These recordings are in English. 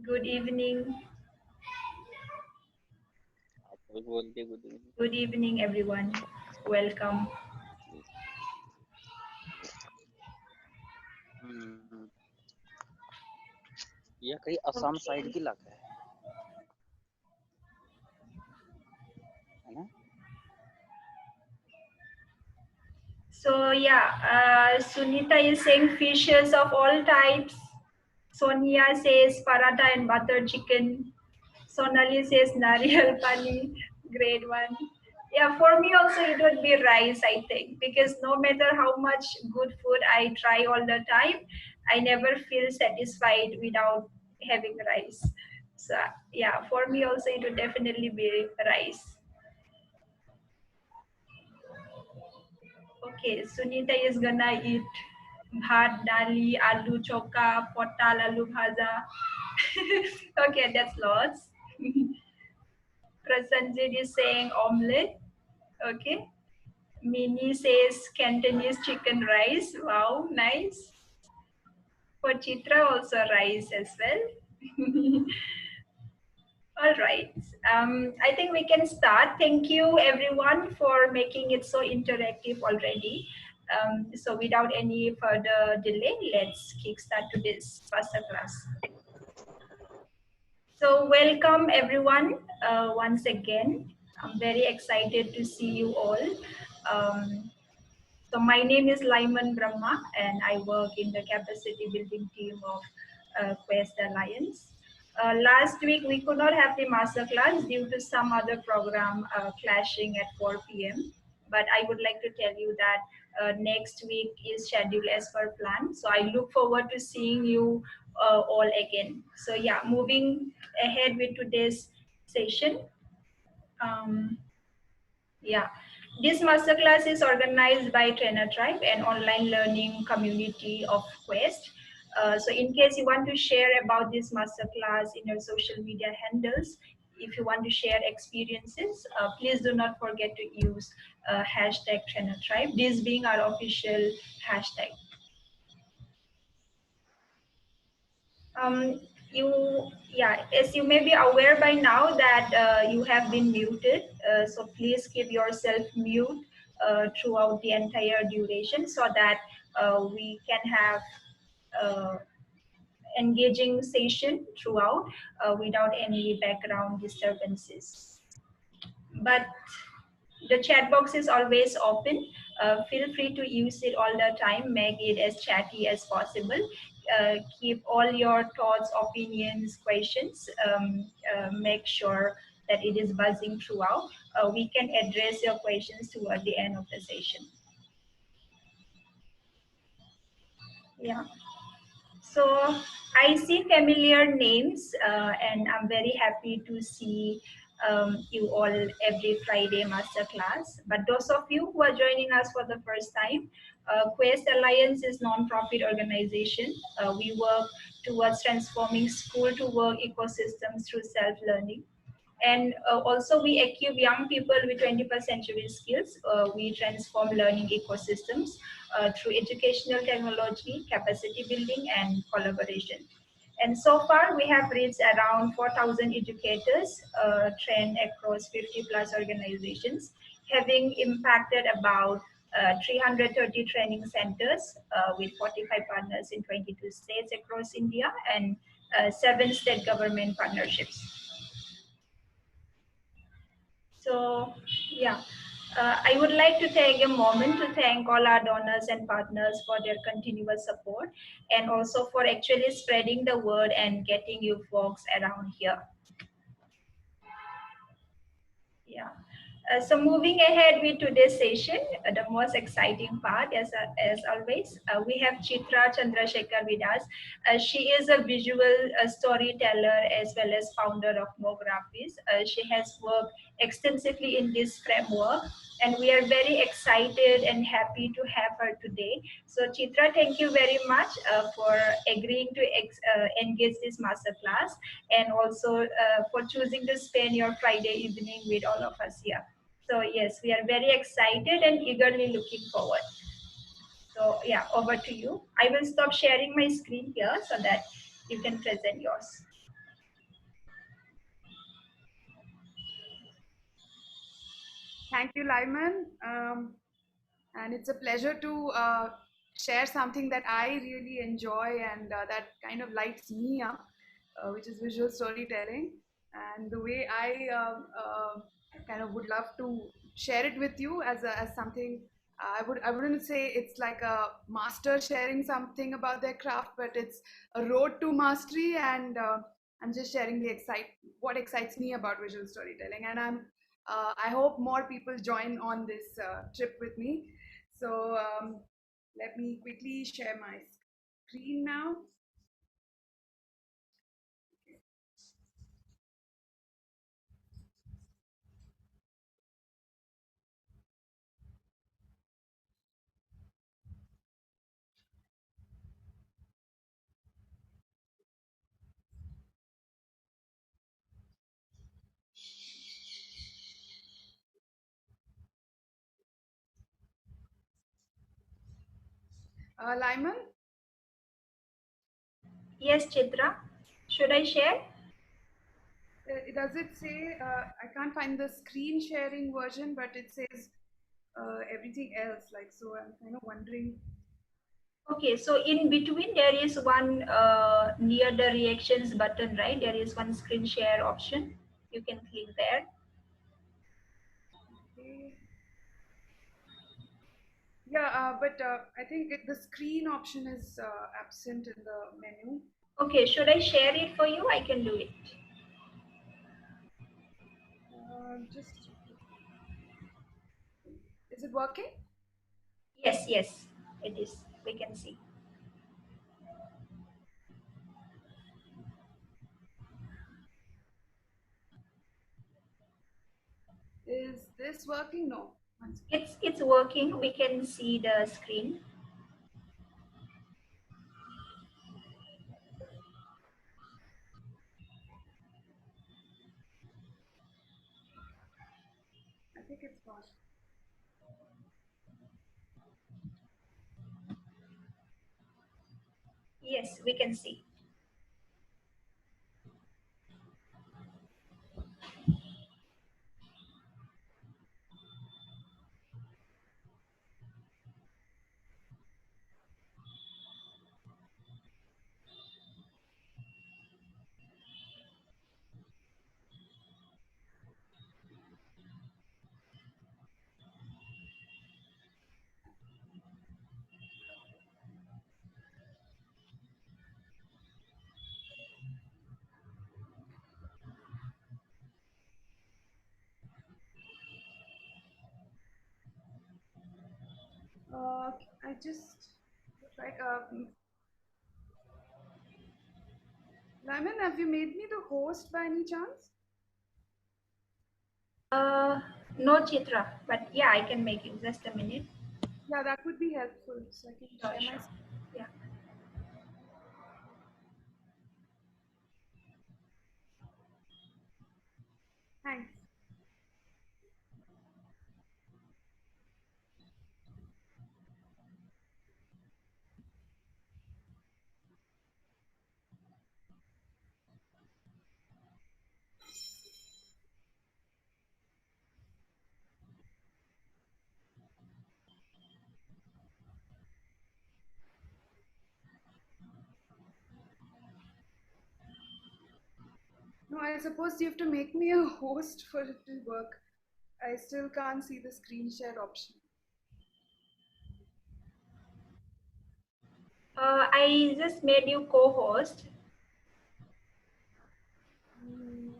Good evening. आप लोग बोलते good evening. Good evening, everyone. Welcome. हम्म, यह कहीं असम साइड Okay. की इलाका है ना? So yeah, Sunita is saying fishes of all types. Sonia says paratha and butter chicken. Sonali says nariyal pani. Great one. Yeah, for me also it would be rice, I think, because no matter how much good food I try all the time, I never feel satisfied without having rice. So yeah, for me also it would definitely be rice. Okay, Sunita is gonna eat bhat, dali, aloo chokka, potal, aloo bhaja. Okay, that's lots. Prasanjit is saying omelette. Okay. Mini says Cantonese chicken rice. Wow, nice. For Chitra also rice as well. All right. I think we can start. Thank you everyone for making it so interactive already. So without any further delay, let's kickstart today's masterclass. So welcome everyone once again. I'm very excited to see you all. Um, so my name is Lyman Brahma and I work in the capacity building team of Quest Alliance. Last week we could not have the masterclass due to some other program clashing at 4 p.m. But I would like to tell you that next week is scheduled as per plan. So I look forward to seeing you all again. So yeah, moving ahead with today's session. Um, yeah, this masterclass is organized by Trainer Tribe, an online learning community of Quest. So in case you want to share about this masterclass in your social media handles, if you want to share experiences, please do not forget to use hashtag Trainer Tribe, this being our official hashtag. Um, as you may be aware by now that you have been muted, so please keep yourself mute throughout the entire duration so that we can have uh, engaging session throughout without any background disturbances. But the chat box is always open. Feel free to use it all the time. Make it as chatty as possible. Keep all your thoughts, opinions, questions. Make sure that it is buzzing throughout. We can address your questions toward the end of the session. Yeah. So I see familiar names, and I'm very happy to see you all every Friday masterclass. But those of you who are joining us for the first time, Quest Alliance is non-profit organization. We work towards transforming school-to-work ecosystems through self-learning. And also we equip young people with 21st century skills. We transform learning ecosystems through educational technology, capacity building, and collaboration. And so far, we have reached around 4,000 educators trained across 50 plus organizations, having impacted about 330 training centers with 45 partners in 22 states across India and 7 state government partnerships. So, yeah, I would like to take a moment to thank all our donors and partners for their continuous support and also for actually spreading the word and getting you folks around here. Yeah. So moving ahead with today's session, the most exciting part, as always, we have Chitra Chandrashekhar with us. She is a visual storyteller as well as founder of Mographies. She has worked extensively in this framework, and we are very excited and happy to have her today. So Chitra, thank you very much for agreeing to engage this masterclass and also for choosing to spend your Friday evening with all of us here. So yes, we are very excited and eagerly looking forward. So yeah, over to you. I will stop sharing my screen here so that you can present yours. Thank you, Lyman. And it's a pleasure to share something that I really enjoy and that kind of lights me up, which is visual storytelling. And the way I kind of would love to share it with you as something. I wouldn't say it's like a master sharing something about their craft, but it's a road to mastery, and I'm just sharing what excites me about visual storytelling, and I hope more people join on this trip with me. So let me quickly share my screen now. Lyman, Yes, Chitra. Should I share? does it say, I can't find the screen sharing version, but it says everything else. Like, so I'm kind of wondering. Okay, so in between there is one near the reactions button, right? There is one screen share option. You can click there. Okay. Yeah, but I think the screen option is absent in the menu. Okay, should I share it for you? I can do it. Just, is it working? Yes, yes, it is. We can see. Is this working? No. One second. It's working. We can see the screen. I think it's gone. Yes, we can see. I just like Lyman, have you made me the host by any chance? Uh, no, Chitra, but yeah, I can make it. Just a minute. Yeah, that would be helpful. So I can Sure, share my. sure. Yeah. Thanks. No, I suppose you have to make me a host for it to work. I still can't see the screen share option. I just made you co-host. Mm,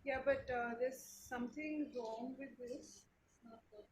yeah, but there's something wrong with this. It's not working.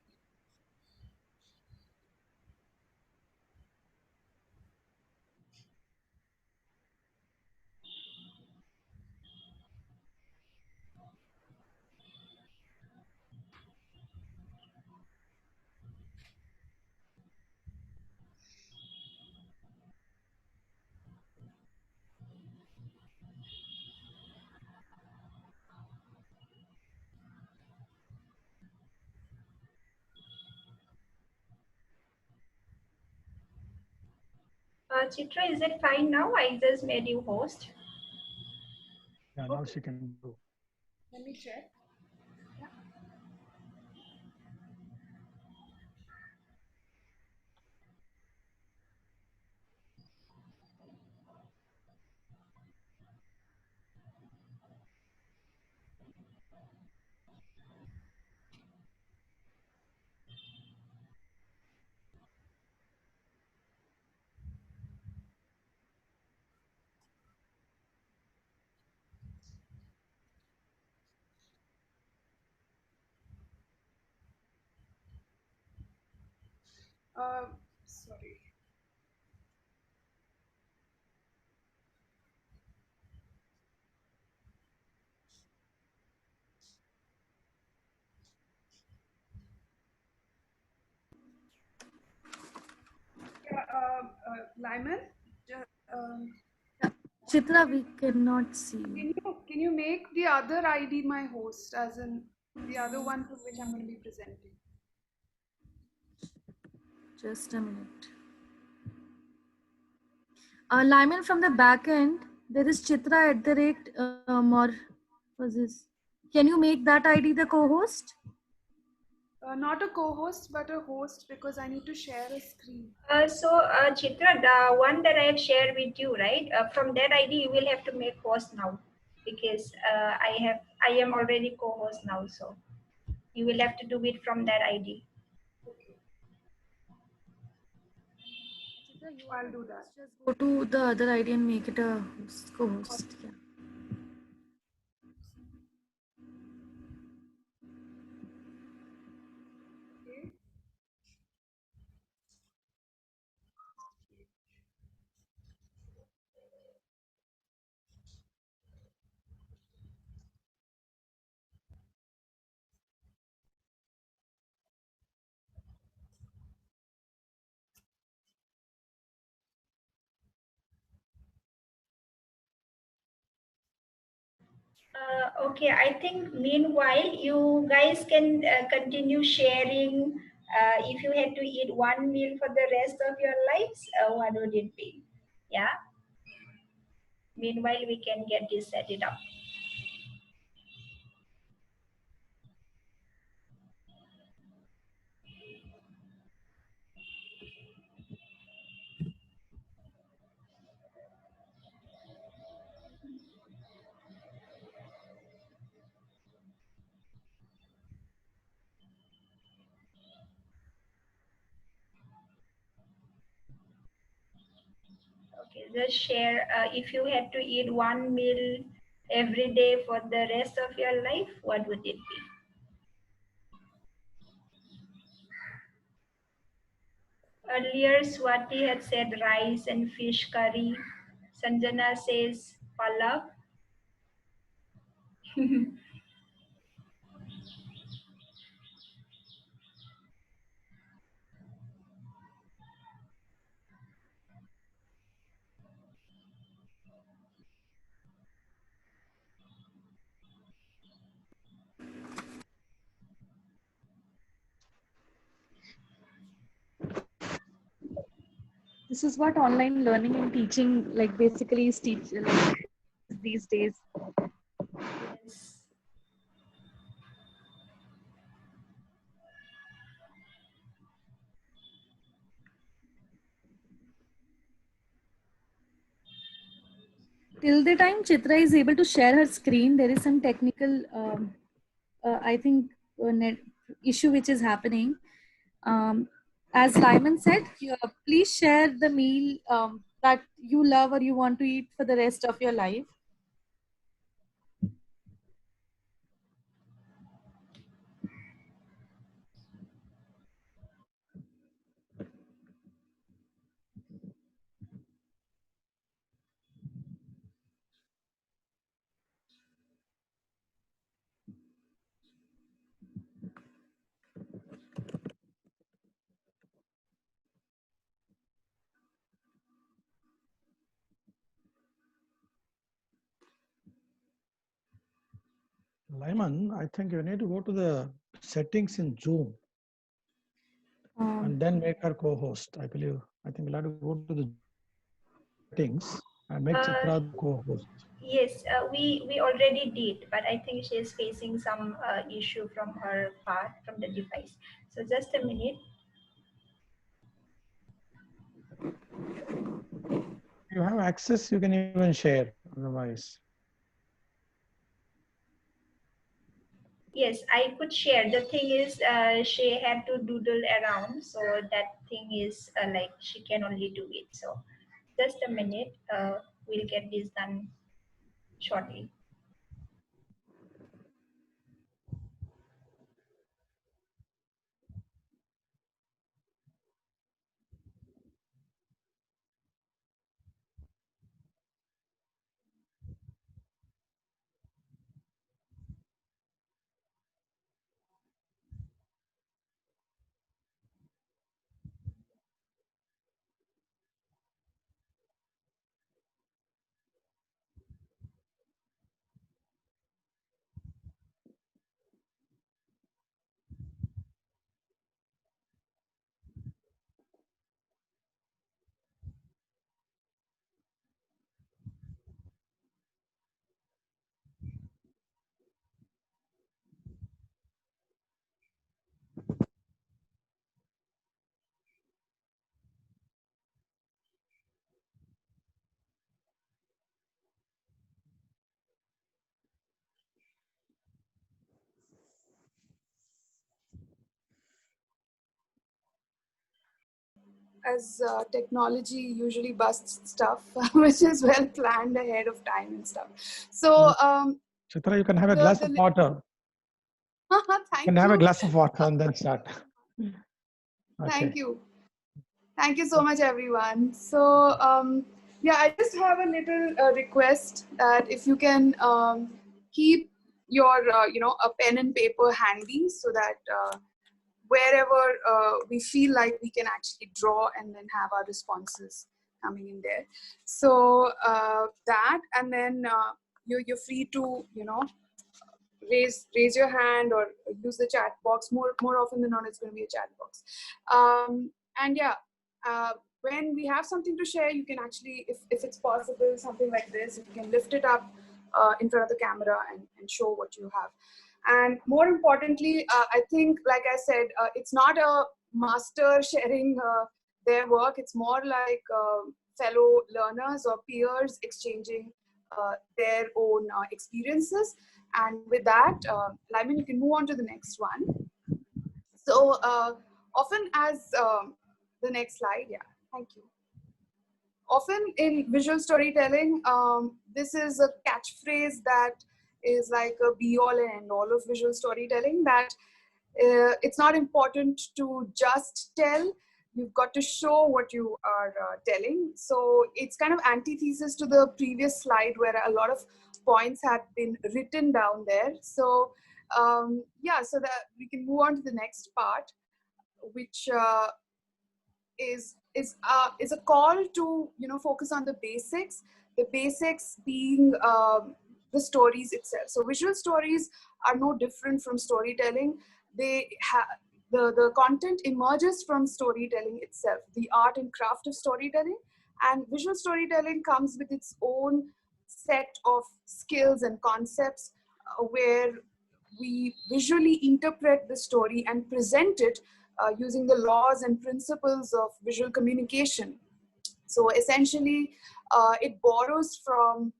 Chitra, is it fine now? I just made you host. Yeah, now Okay, she can do. let me check. Yeah. Sorry. Yeah, Lyman, ju- um, Chitra, we cannot see you. can you make the other ID my host, as in the other one for which I'm going to be presenting? Just a minute. Lyman, from the back end, there is Chitra at the rate or was this? Can you make that ID the co-host? Not a co-host, but a host, because I need to share a screen. Chitra, the one that I have shared with you, right? From that ID, you will have to make host now because I am already co-host now. So you will have to do it from that ID. Okay, Chitra, you are I'll the do host. that. Just go to the other ID and make it a host, co-host. Yeah. Okay. Okay, I think meanwhile you guys can continue sharing. If you had to eat one meal for the rest of your lives, what would it be? Yeah. Meanwhile, we can get this set it up. Okay, just share. If you had to eat one meal every day for the rest of your life, what would it be? Earlier, Swati had said rice and fish curry. Sanjana says palak. This is what online learning and teaching, like basically, is these days. Yes. Till the time Chitra is able to share her screen, there is some technical, I think, net issue which is happening. Um, as Lyman said, please share the meal that you love or you want to eat for the rest of your life. Lyman, I think you need to go to the settings in Zoom and then make her co-host. I believe. I think we'll have to go to the Zoom settings and make Uh, Chitra the co-host. yes, we already did, but I think she is facing some issue from her part, from the device. So just a minute. If you have access, you can even share. Otherwise, Yes, I could share. The thing is, she had to doodle around, so that thing is like she can only do it. So just a minute, we'll get this done shortly. As technology usually busts stuff, which is well planned ahead of time and stuff. So, Chitra, you can have a glass of water. You thank can have a you. glass of water and then start. Thank Okay. you. Thank you so much, everyone. So, yeah, I just have a little request that if you can keep your, a pen and paper handy so that wherever we feel like we can actually draw and then have our responses coming in there. So that, and then you're free to, raise your hand or use the chat box. More often than not, it's going to be a chat box. And yeah, when we have something to share, you can actually, if it's possible, something like this, if you can lift it up in front of the camera and show what you have. And more importantly, I think, like I said, it's not a master sharing their work. It's more like fellow learners or peers exchanging their own experiences. And with that, Lyman, you can move on to the next one. So often as the next slide, yeah, thank you. Often in visual storytelling, this is a catchphrase that is like a be-all and end-all of visual storytelling, that it's not important to just tell, you've got to show what you are telling. So it's kind of antithesis to the previous slide where a lot of points had been written down there. So yeah, so that we can move on to the next part, which is a call to focus on the basics. The basics being the stories itself. So visual stories are no different from storytelling. They have the content emerges from storytelling itself, the art and craft of storytelling, and visual storytelling comes with its own set of skills and concepts where we visually interpret the story and present it using the laws and principles of visual communication. So essentially, it borrows from,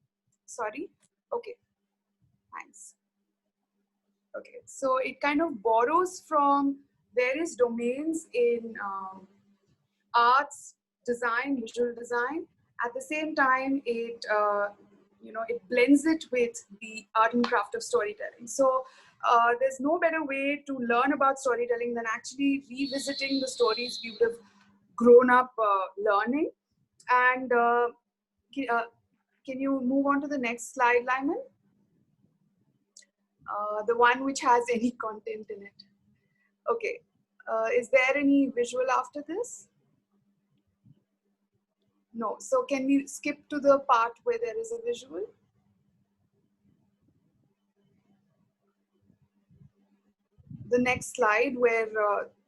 sorry, okay, thanks. Okay, so it kind of borrows from various domains in arts, design, visual design. At the same time, it blends it with the art and craft of storytelling. So there's no better way to learn about storytelling than actually revisiting the stories we would have grown up learning. And can you move on to the next slide, Lyman? The one which has any content in it. Okay. Is there any visual after this? No. So can we skip to the part where there is a visual? The next slide where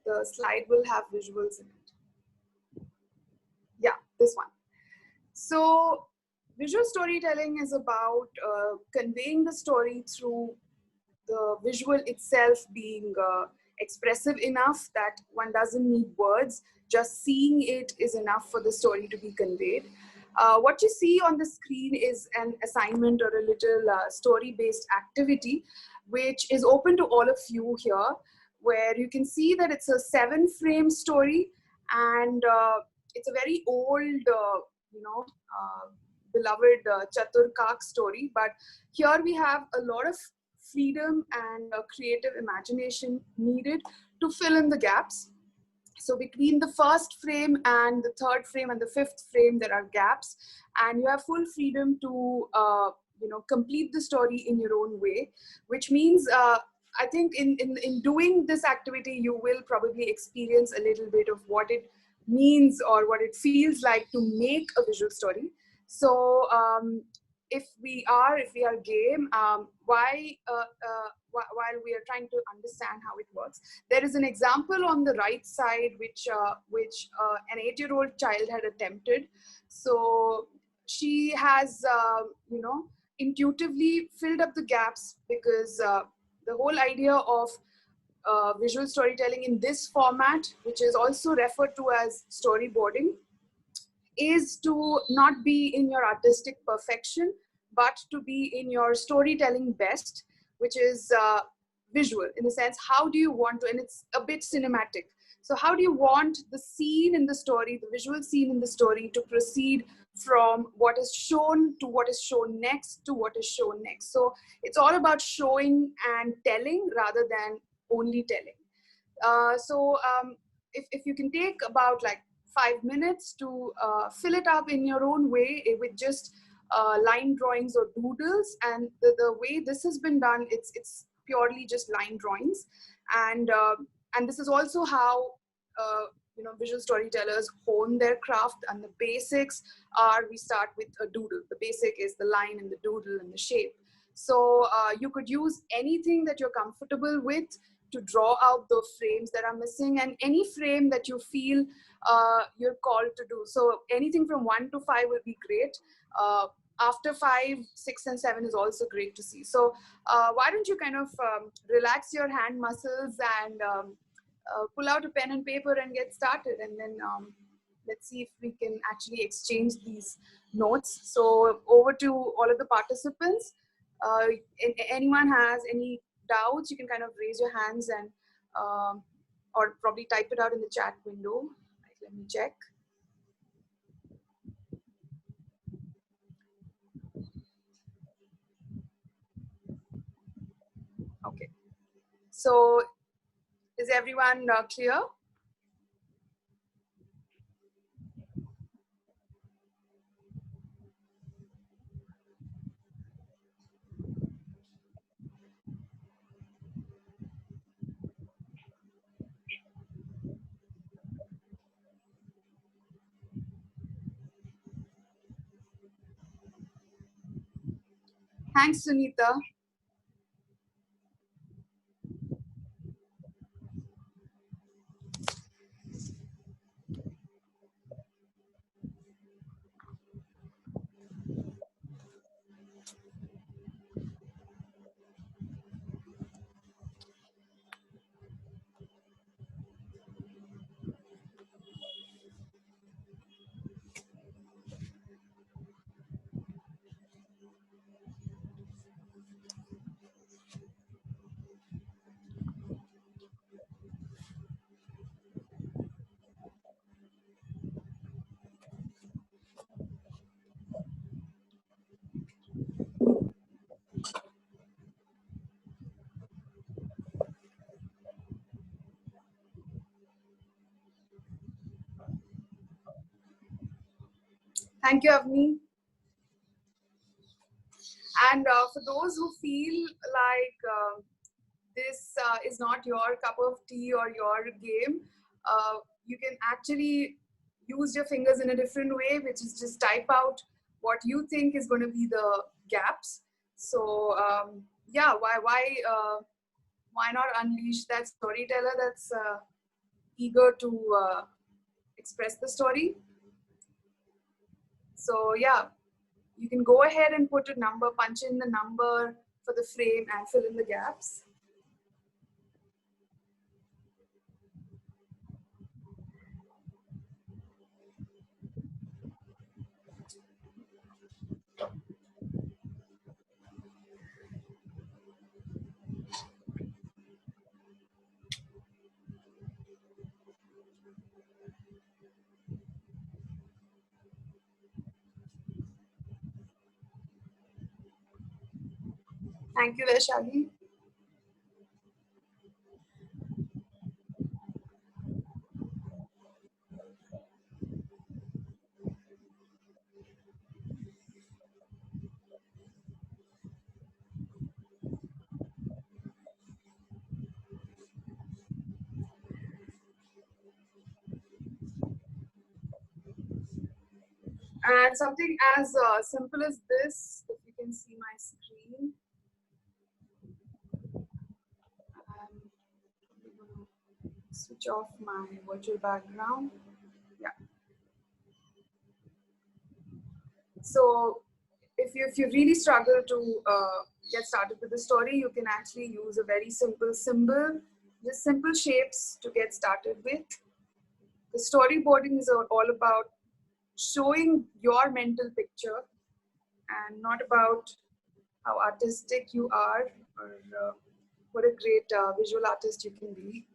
the slide will have visuals in it. Yeah, this one. So visual storytelling is about conveying the story through the visual itself being expressive enough that one doesn't need words. Just seeing it is enough for the story to be conveyed. What you see on the screen is an assignment or a little story-based activity, which is open to all of you here, where you can see that it's a 7-frame story, and it's a very old, beloved Chatur Kak story. But here we have a lot of freedom and creative imagination needed to fill in the gaps. So between the first frame and the third frame and the fifth frame, there are gaps, and you have full freedom to complete the story in your own way, which means I think in doing this activity, you will probably experience a little bit of what it means or what it feels like to make a visual story. So if we are game, while we are trying to understand how it works, there is an example on the right side which an 8-year-old child had attempted. So she has intuitively filled up the gaps, because the whole idea of visual storytelling in this format, which is also referred to as storyboarding, is to not be in your artistic perfection, but to be in your storytelling best, which is visual, in the sense, how do you want to, and it's a bit cinematic. So how do you want the scene in the story, the visual scene in the story, to proceed from what is shown to what is shown next to what is shown next. So it's all about showing and telling rather than only telling. If you can take about like 5 minutes to fill it up in your own way with just line drawings or doodles, and the way this has been done, it's purely just line drawings, and this is also how visual storytellers hone their craft. And the basics are, we start with a doodle. The basic is the line and the doodle and the shape. So you could use anything that you're comfortable with to draw out the frames that are missing, and any frame that you feel you're called to do. So anything from 1 to 5 will be great. After 5, 6, and 7 is also great to see. So why don't you kind of relax your hand muscles and pull out a pen and paper and get started, and then let's see if we can actually exchange these notes. So over to all of the participants. Anyone has any doubts, you can kind of raise your hands and or probably type it out in the chat window. Right, let me check. Okay, so is everyone clear? Thanks, Sunita. Thank you, Avni. And for those who feel like this is not your cup of tea or your game, you can actually use your fingers in a different way, which is just type out what you think is going to be the gaps. So yeah, why not unleash that storyteller that's eager to express the story? So yeah, you can go ahead and put a number, punch in the number for the frame and fill in the gaps. Thank you, Vaishali. And something as simple as this, if you can see my screen. I'm going to switch off my virtual background. Yeah. So if you really struggle to get started with the story, you can actually use a very simple symbol, just simple shapes to get started with. The storyboarding is all about showing your mental picture and not about how artistic you are or what a great visual artist you can be.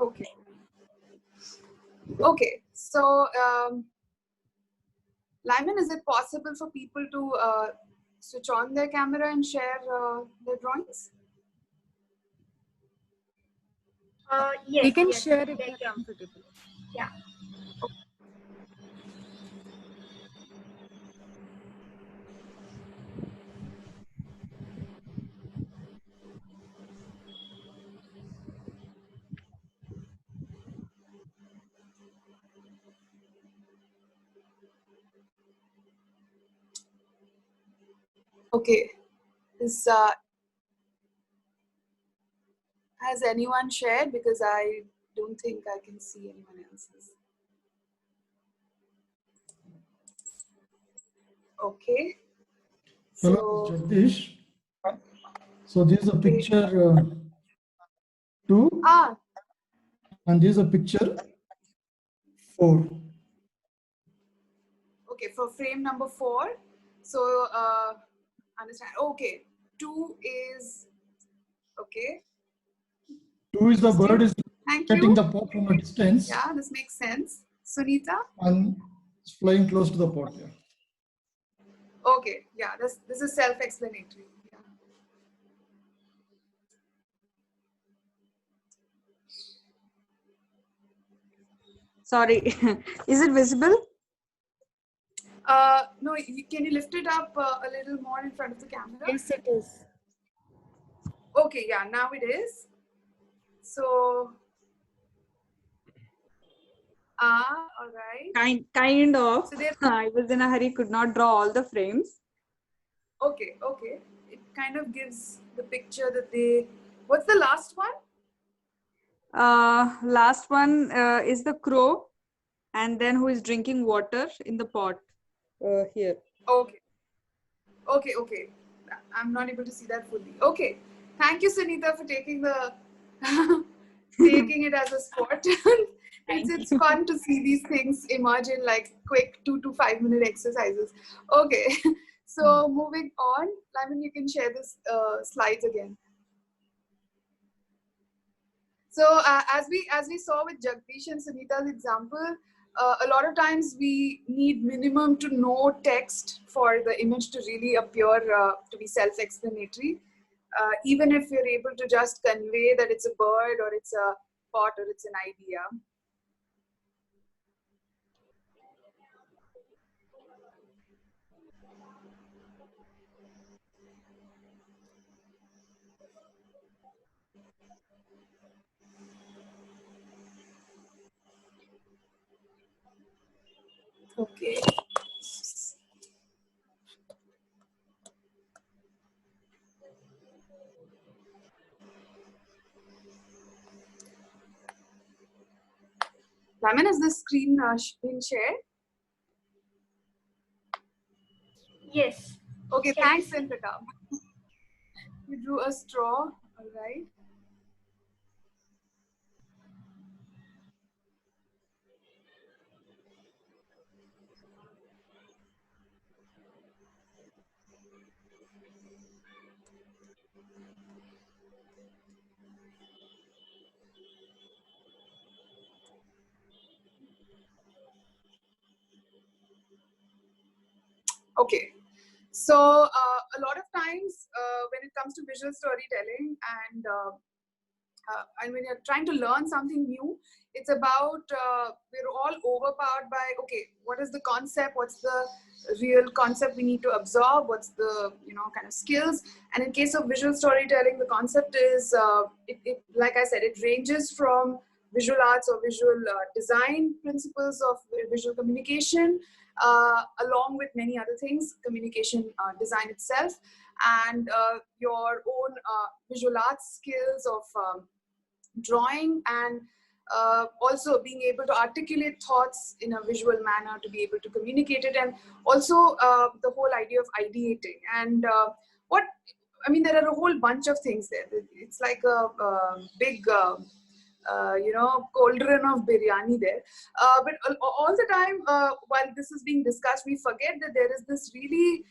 Okay. Okay, so Lyman, is it possible for people to switch on their camera and share their drawings? Yes, We can yes, share they if you're can. comfortable. Yeah. Okay, is has anyone shared? Because I don't think I can see anyone else's. Okay. Hello, So, Jagdish. So this is a okay. picture 2 Ah, and this is a picture 4. okay, for frame number 4. So, understand. Okay, 2 is, okay. 2 is the bird is Thank getting you. the pot from a distance Yeah, this makes sense. Sunita? and it's flying close to the pot. Yeah. Okay, yeah, this is self-explanatory. Yeah. Sorry, is it visible? No, can you lift it up a little more in front of the camera? Yes, it is. Okay, yeah, now it is. So, all right. Kind of. So there. I was in a hurry, could not draw all the frames. Okay, okay. It kind of gives the picture that they. What's the last one? Last one is the crow. and then who is drinking water in the pot here. Okay. Okay. I'm not able to see that fully. Okay. Thank you, Sunita, for taking the taking it as a sport. It's fun to see these things emerge in like quick 2 to 5 minute exercises. Okay. So moving on, Lyman, you can share this slides again. So as we saw with Jagdish and Sunita's example, a lot of times we need minimum to no text for the image to really appear to be self-explanatory. Even if you're able to just convey that it's a bird or it's a pot or it's an idea. Okay. Lyman, has the screen been shared? Yes. Okay, Can thanks, you see? Sinpika. You drew a straw, all right. Okay. So a lot of times when it comes to visual storytelling and when you're trying to learn something new, it's about we're all overpowered by, okay, what is the concept, what's the real concept we need to absorb, what's the kind of skills. And in case of visual storytelling, the concept is it like I said, it ranges from visual arts or visual design principles of visual communication, along with many other things, communication design itself, and your own visual arts skills of drawing, and also being able to articulate thoughts in a visual manner to be able to communicate it, and also the whole idea of ideating. And there are a whole bunch of things there. It's like a big cauldron of biryani there. But all the time, while this is being discussed, we forget that there is this really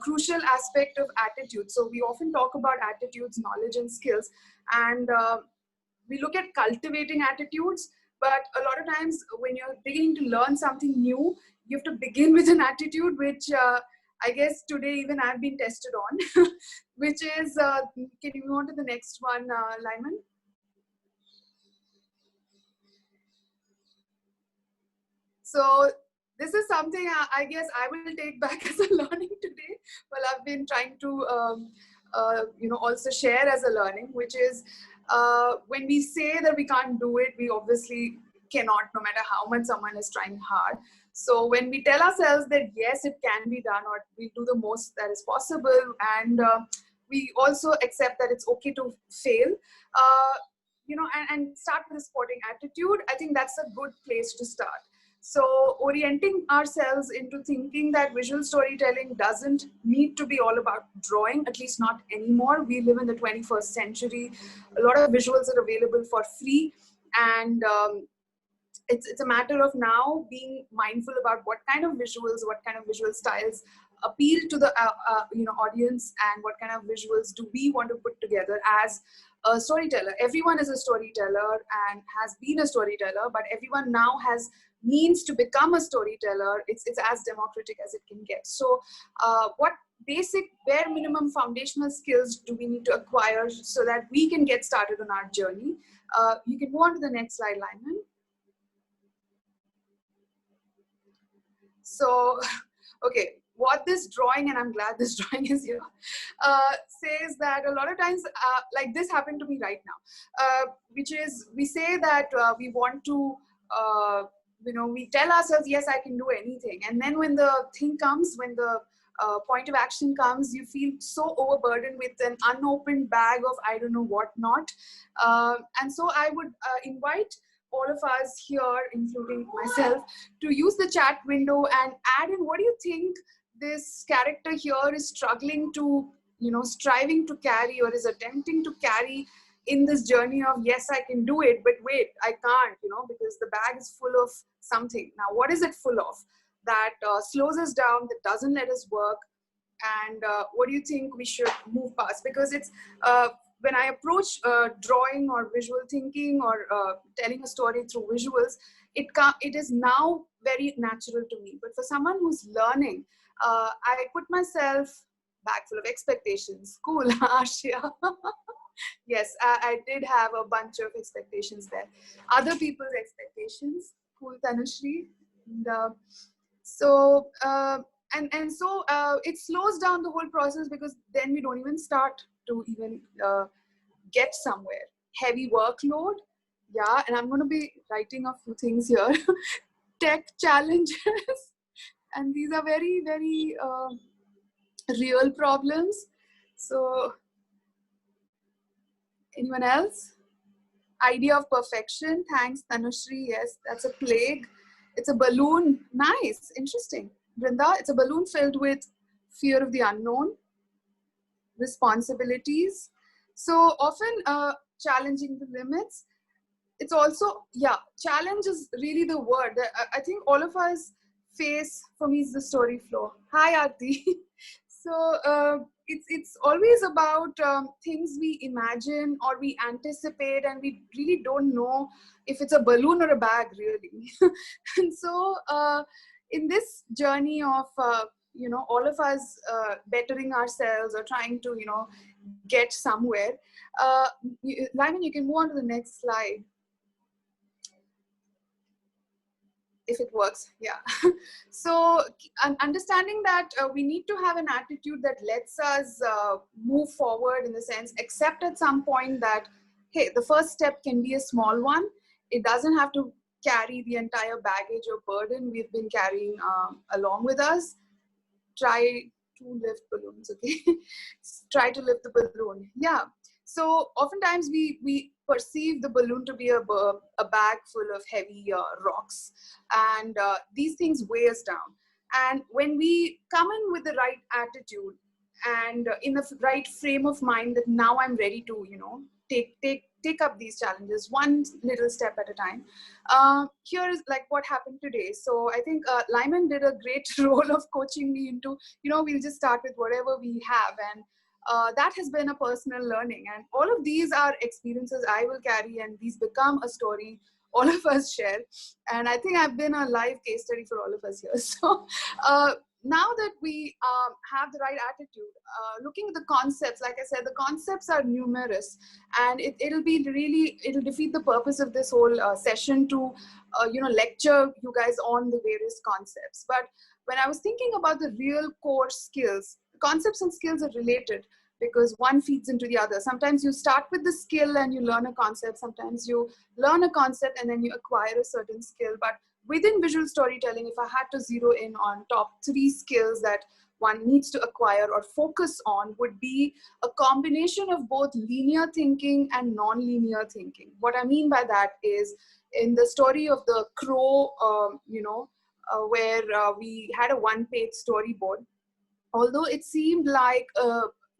crucial aspect of attitude. So we often talk about attitudes, knowledge, and skills, and we look at cultivating attitudes. But a lot of times, when you're beginning to learn something new, you have to begin with an attitude, which I guess today even I've been tested on, which is, can you move on to the next one, Lyman? So this is something I guess I will take back as a learning today. Well, I've been trying to, also share as a learning, which is when we say that we can't do it, we obviously cannot, no matter how much someone is trying hard. So when we tell ourselves that yes, it can be done, or we do the most that is possible, and we also accept that it's okay to fail, and start with a sporting attitude, I think that's a good place to start. So orienting ourselves into thinking that visual storytelling doesn't need to be all about drawing, at least not anymore. We live in the 21st century. A lot of visuals are available for free, and it's a matter of now being mindful about what kind of visuals, what kind of visual styles appeal to the audience, and what kind of visuals do we want to put together as a storyteller. Everyone is a storyteller and has been a storyteller, but everyone now has means to become a storyteller. It's as democratic as it can get. So what basic bare minimum foundational skills do we need to acquire so that we can get started on our journey? You can go on to the next slide, Lyman. So, okay, what this drawing, and I'm glad this drawing is here, says that a lot of times, like this happened to me right now, which is we say that we want to, we tell ourselves, yes, I can do anything. And then when the thing comes, when the point of action comes, you feel so overburdened with an unopened bag of I don't know what not. And so I would invite all of us here, including myself, to use the chat window and add in what do you think this character here is struggling to, striving to carry or is attempting to carry in this journey of, yes, I can do it, but wait, I can't, because the bag is full of something. Now, what is it full of that slows us down, that doesn't let us work? And what do you think we should move past? Because it's when I approach drawing or visual thinking or telling a story through visuals, it is now very natural to me. But for someone who's learning, I put myself bag full of expectations. Cool, Ashia. Yes, I did have a bunch of expectations there. Other people's expectations. Cool, Tanushree. And, so it slows down the whole process, because then we don't even start to even get somewhere. Heavy workload. Yeah, and I'm going to be writing a few things here. Tech challenges. And these are very, very real problems. So, anyone else? Idea of perfection. Thanks, Tanushree. Yes, that's a plague. It's a balloon. Nice, interesting. Brinda, it's a balloon filled with fear of the unknown, responsibilities. So often challenging the limits. It's also, yeah, challenge is really the word. I think all of us face, for me, is the story flow. Hi, Aarti. So it's always about things we imagine or we anticipate, and we really don't know if it's a balloon or a bag, really. And so in this journey of, all of us bettering ourselves or trying to, get somewhere, Lyman, you can move on to the next slide. If it works, yeah. So understanding that we need to have an attitude that lets us move forward, in the sense, accept at some point that, hey, the first step can be a small one. It doesn't have to carry the entire baggage or burden we've been carrying along with us. Try to lift balloons, okay? Try to lift the balloon, yeah. So oftentimes we perceive the balloon to be a bag full of heavy rocks, and these things weigh us down. And when we come in with the right attitude and in the right frame of mind, that now I'm ready to, take up these challenges one little step at a time. Here is like what happened today. So I think Lyman did a great role of coaching me into, we'll just start with whatever we have. And that has been a personal learning. And all of these are experiences I will carry, and these become a story all of us share. And I think I've been a live case study for all of us here. So now that we have the right attitude, looking at the concepts, like I said, the concepts are numerous, and it'll defeat the purpose of this whole session to, lecture you guys on the various concepts. But when I was thinking about the real core skills, concepts and skills are related because one feeds into the other. Sometimes you start with the skill and you learn a concept. Sometimes you learn a concept and then you acquire a certain skill. But within visual storytelling, if I had to zero in on top 3 skills that one needs to acquire or focus on, would be a combination of both linear thinking and non-linear thinking. What I mean by that is, in the story of the crow, where we had a one-page storyboard, although it seemed like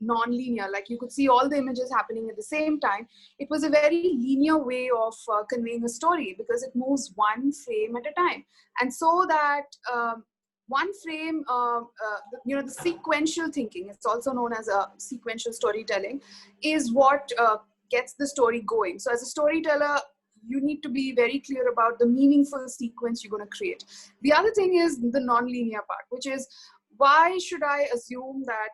non-linear, like you could see all the images happening at the same time, it was a very linear way of conveying a story, because it moves one frame at a time. And so that one frame, the sequential thinking, it's also known as a sequential storytelling, is what gets the story going. So as a storyteller, you need to be very clear about the meaningful sequence you're going to create. The other thing is the non-linear part, which is, why should I assume that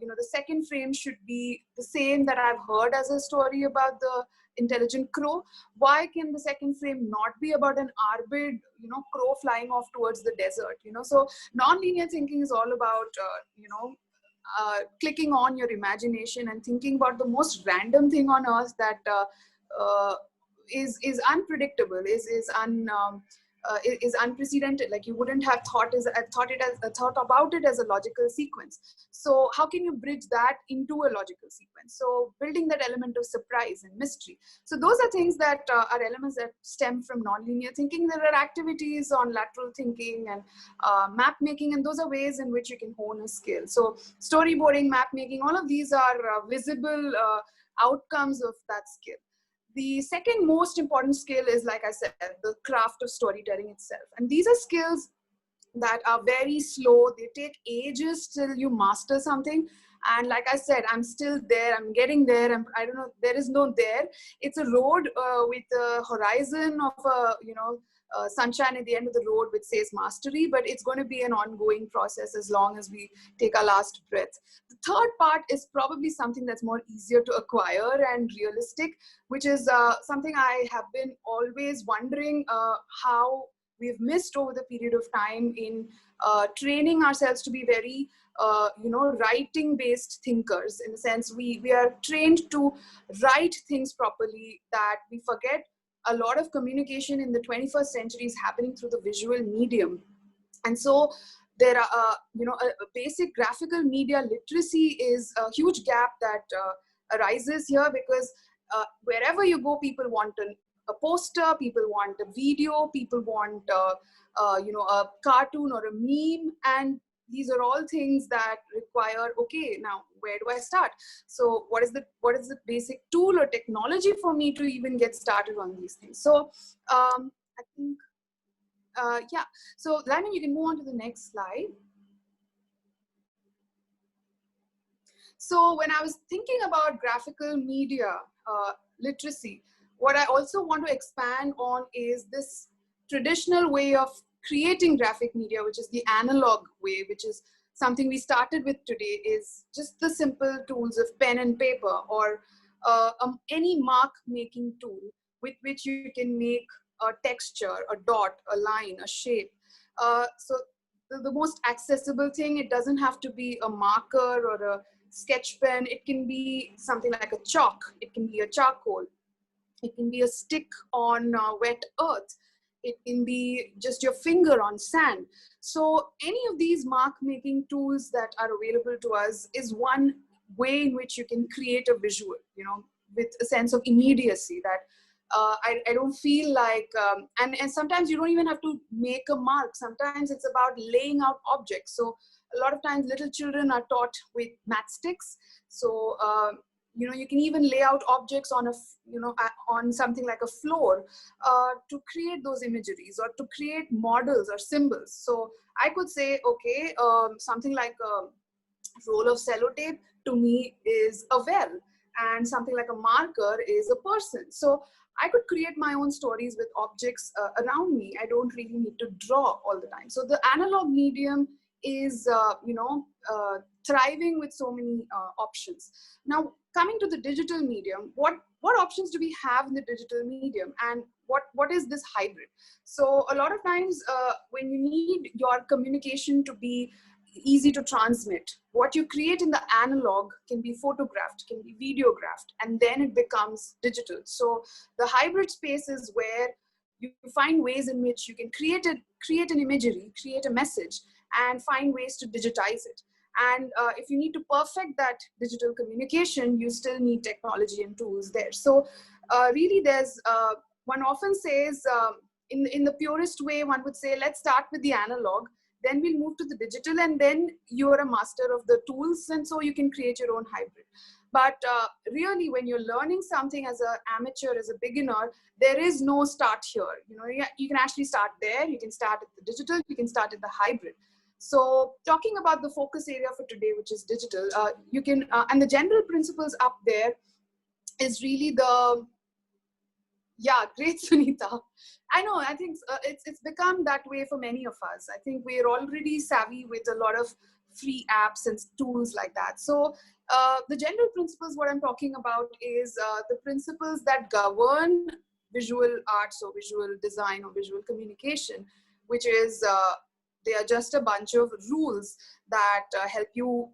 the second frame should be the same that I've heard as a story about the intelligent crow? Why can the second frame not be about an arbid, crow flying off towards the desert? So non-linear thinking is all about clicking on your imagination and thinking about the most random thing on earth that is unpredictable, is is unprecedented. Like you wouldn't have thought about it as a logical sequence. So how can you bridge that into a logical sequence? So building that element of surprise and mystery. So those are things that are elements that stem from nonlinear thinking. There are activities on lateral thinking and map making, and those are ways in which you can hone a skill. So storyboarding, map making, all of these are visible outcomes of that skill. The second most important skill is, like I said, the craft of storytelling itself. And these are skills that are very slow. They take ages till you master something. And like I said, I'm still there. I'm getting there. I don't know. There is no there. It's a road with a horizon of sunshine at the end of the road, which says mastery. But it's going to be an ongoing process as long as we take our last breath. The third part is probably something that's more easier to acquire and realistic, which is something I have been always wondering how we've missed over the period of time in training ourselves to be very, writing-based thinkers. In the sense, we are trained to write things properly, that we forget a lot of communication in the 21st century is happening through the visual medium. And so there are, a basic graphical media literacy is a huge gap that arises here, because wherever you go, people want a poster, people want a video, people want a cartoon or a meme, and these are all things that require, okay, now where do I start? So what is the basic tool or technology for me to even get started on these things? So I think yeah. So Lyman, you can move on to the next slide. So when I was thinking about graphical media literacy, what I also want to expand on is this traditional way of creating graphic media, which is the analog way, which is something we started with today, is just the simple tools of pen and paper, or any mark making tool with which you can make a texture, a dot, a line, a shape. So the most accessible thing, it doesn't have to be a marker or a sketch pen. It can be something like a chalk. It can be a charcoal. It can be a stick on wet earth. It can be just your finger on sand. So any of these mark making tools that are available to us is one way in which you can create a visual, with a sense of immediacy, that I don't feel like, and sometimes you don't even have to make a mark. Sometimes it's about laying out objects. So a lot of times little children are taught with matchsticks. So, you can even lay out objects on on something like a floor to create those imageries, or to create models or symbols. So I could say, okay, something like a roll of sellotape to me is a well, and something like a marker is a person. So I could create my own stories with objects around me. I don't really need to draw all the time. So the analog medium is, thriving with so many options. Now, coming to the digital medium, what options do we have in the digital medium, and what is this hybrid? So a lot of times when you need your communication to be easy to transmit, what you create in the analog can be photographed, can be videographed, and then it becomes digital. So the hybrid space is where you find ways in which you can create an imagery, create a message, and find ways to digitize it. And if you need to perfect that digital communication, you still need technology and tools there. So really there's, one often says, in the purest way, one would say, let's start with the analog, then we'll move to the digital, and then you're a master of the tools, and so you can create your own hybrid. But really, when you're learning something as an amateur, as a beginner, there is no start here. You can actually start there. You can start at the digital. You can start at the hybrid. So talking about the focus area for today, which is digital, you can, and the general principles up there is really the, yeah, great, Sunita. I know, I think it's become that way for many of us. I think we're already savvy with a lot of free apps and tools like that. So the general principles, what I'm talking about is the principles that govern visual arts or visual design or visual communication, which is They are just a bunch of rules that help you,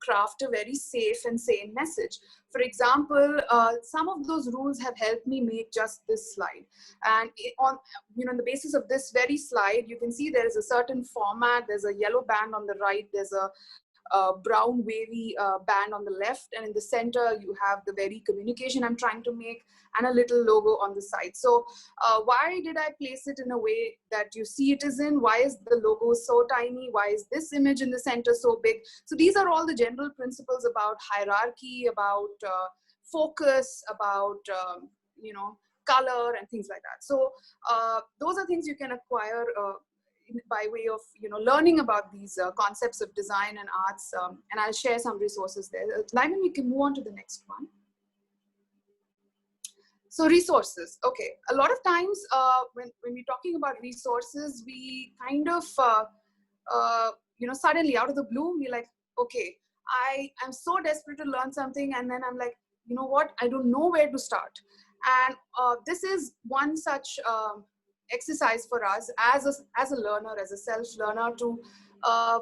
craft a very safe and sane message. For example, some of those rules have helped me make just this slide. And on the basis of this very slide, you can see there is a certain format. There's a yellow band on the right. There's a brown wavy band on the left, and in the center you have the very communication I'm trying to make, and a little logo on the side. So why did I place it in a way that you see it is in? Why is the logo so tiny? Why is this image in the center so big? So these are all the general principles about hierarchy, about focus, about color and things like that. So those are things you can acquire by way of learning about these concepts of design and arts, and I'll share some resources there. Lyman, we can move on to the next one. So resources. Okay, a lot of times when we're talking about resources, we kind of suddenly out of the blue we're like, okay, I am so desperate to learn something, and then I'm like, you know what, I don't know where to start. And this is one such exercise for us as a learner, as a self-learner, to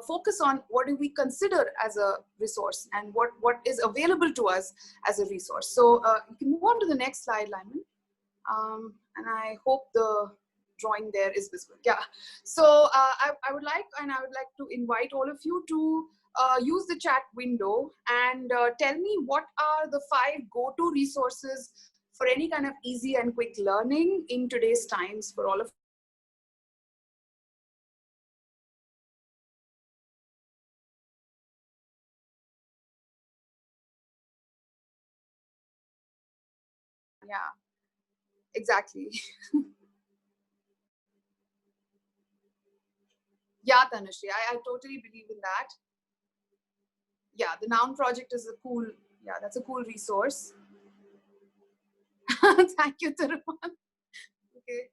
focus on what do we consider as a resource and what is available to us as a resource. So you can move on to the next slide, Lyman. And I hope the drawing there is visible. Yeah. So I would like to invite all of you to use the chat window and tell me what are the 5 go-to resources for any kind of easy and quick learning in today's times for all of yeah, exactly. Yeah, Tanushree, I totally believe in that. Yeah, the Noun Project is a cool, that's a cool resource. Thank you, Thiruman. Okay.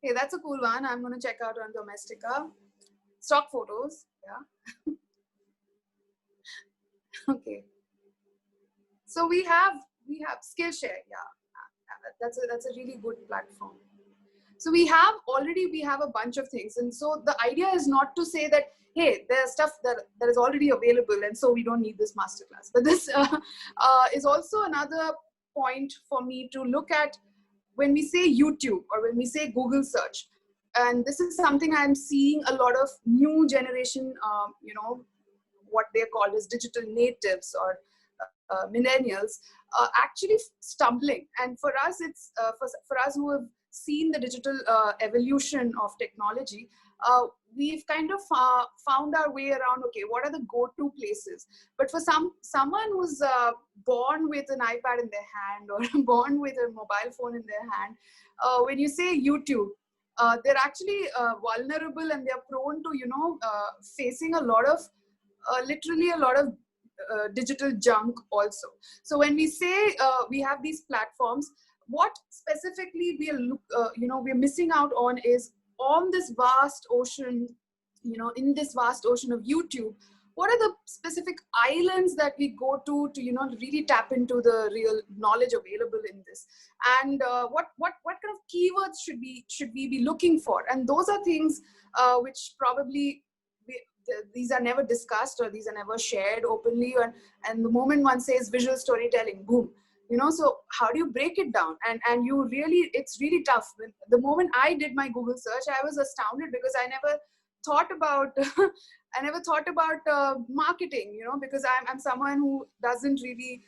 Hey, that's a cool one. I'm going to check out on Domestika. Stock photos, yeah. Okay. So we have Skillshare, yeah. That's a really good platform. So we have a bunch of things, and so the idea is not to say that, hey, there's stuff that is already available, and so we don't need this masterclass. But this is also another point for me to look at when we say YouTube or when we say Google search. And this is something I'm seeing a lot of new generation, what they're called as digital natives or millennials, actually stumbling. And for us, it's for us who have seen the digital evolution of technology, we've kind of found our way around, okay, what are the go-to places? But for someone who's born with an iPad in their hand or born with a mobile phone in their hand, when you say YouTube, they're actually vulnerable, and they're prone to, facing a lot of, literally a lot of digital junk also. So when we say we have these platforms, what specifically we're missing out on is, on this vast ocean, in this vast ocean of YouTube, what are the specific islands that we go to really tap into the real knowledge available in this? And what kind of keywords should we be looking for? And those are things which probably these are never discussed, or these are never shared openly. And the moment one says visual storytelling, boom, so how do you break it down? And it's really tough. The moment I did my Google search, I was astounded, because I never thought about marketing, because I'm someone who doesn't really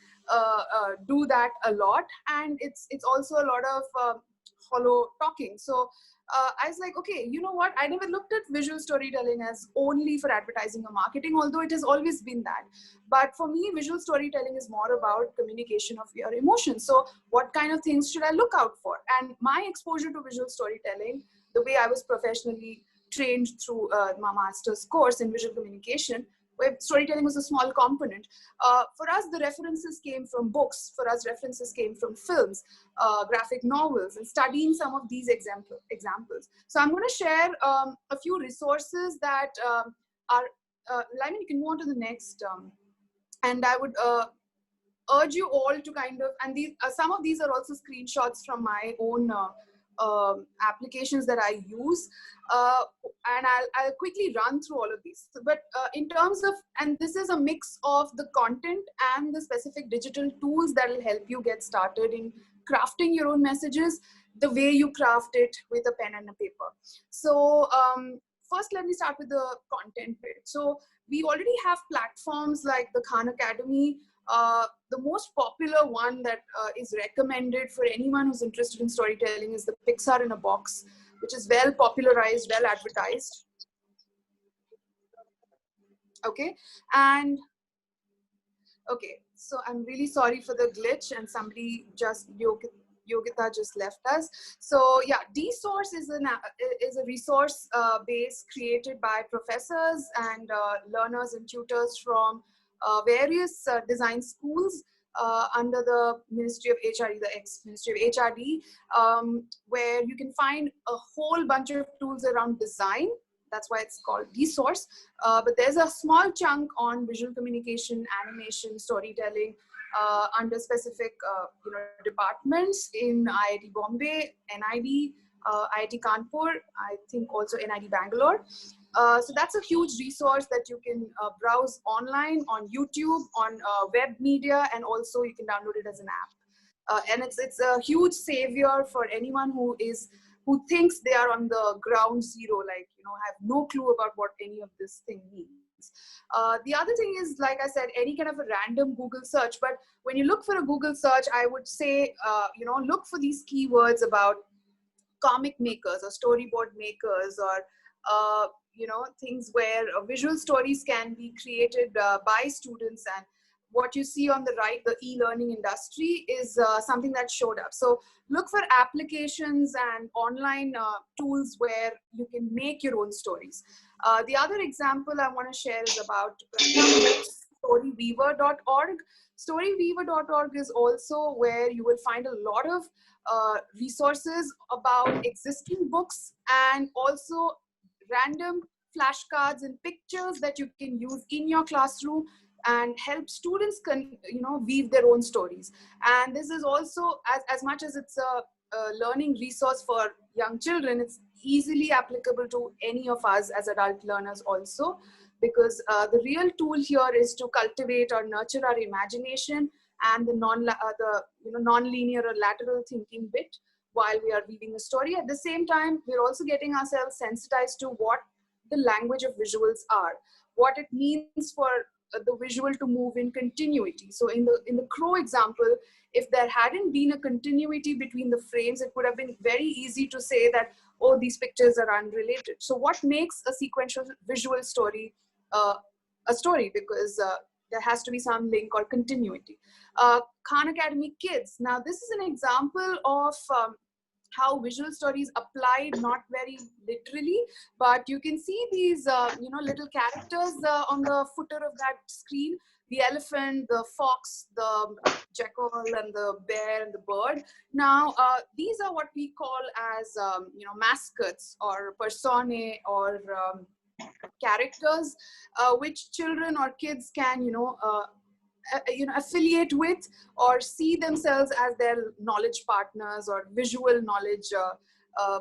do that a lot, and it's also a lot of hollow talking. So I was like, okay, you know what? I never looked at visual storytelling as only for advertising or marketing, although it has always been that. But for me, visual storytelling is more about communication of your emotions. So what kind of things should I look out for? And my exposure to visual storytelling, the way I was professionally trained through my master's course in visual communication, where storytelling was a small component. For us, the references came from books. For us, references came from films, graphic novels, and studying some of these examples. So I'm going to share a few resources that are, Lyman, you can move on to the next. And I would urge you all to kind of, and these some of these are also screenshots from my own applications that I use, and I'll quickly run through all of these. But in terms of, and this is a mix of the content and the specific digital tools that will help you get started in crafting your own messages the way you craft it with a pen and a paper. So first, let me start with the content bit. So we already have platforms like the Khan Academy. The most popular one that is recommended for anyone who's interested in storytelling is the Pixar in a Box, which is well popularized, well advertised. Okay, and okay, so I'm really sorry for the glitch, and somebody just Yogita just left us. So yeah, DSource is a resource base created by professors and learners and tutors from various design schools under the Ministry of HRD, the ex-Ministry of HRD, where you can find a whole bunch of tools around design. That's why it's called DSource. But there's a small chunk on visual communication, animation, storytelling, under specific departments in IIT Bombay, NID, IIT Kanpur, I think also NID Bangalore. So that's a huge resource that you can browse online, on YouTube, on web media, and also you can download it as an app. And it's a huge savior for anyone who thinks they are on the ground zero, like, have no clue about what any of this thing means. The other thing is, like I said, any kind of a random Google search. But when you look for a Google search, I would say, look for these keywords about comic makers or storyboard makers, or things where visual stories can be created by students. And what you see on the right, the e-learning industry, is something that showed up. So look for applications and online tools where you can make your own stories. The other example I want to share is about storyweaver.org. Storyweaver.org is also where you will find a lot of resources about existing books, and also random flashcards and pictures that you can use in your classroom and help students weave their own stories. And this is also, as much as it's a learning resource for young children, it's easily applicable to any of us as adult learners also, because the real tool here is to cultivate or nurture our imagination and the non-linear or lateral thinking bit while we are reading a story. At the same time, we're also getting ourselves sensitized to what the language of visuals are, what it means for the visual to move in continuity. So in the crow example, if there hadn't been a continuity between the frames, it would have been very easy to say that, oh, these pictures are unrelated. So what makes a sequential visual story a story? Because there has to be some link or continuity. Khan Academy Kids. Now, this is an example of how visual stories applied, not very literally, but you can see these little characters on the footer of that screen: the elephant, the fox, the jackal, and the bear and the bird. Now these are what we call as mascots or personae, or characters which children or kids can affiliate with or see themselves as their knowledge partners or visual knowledge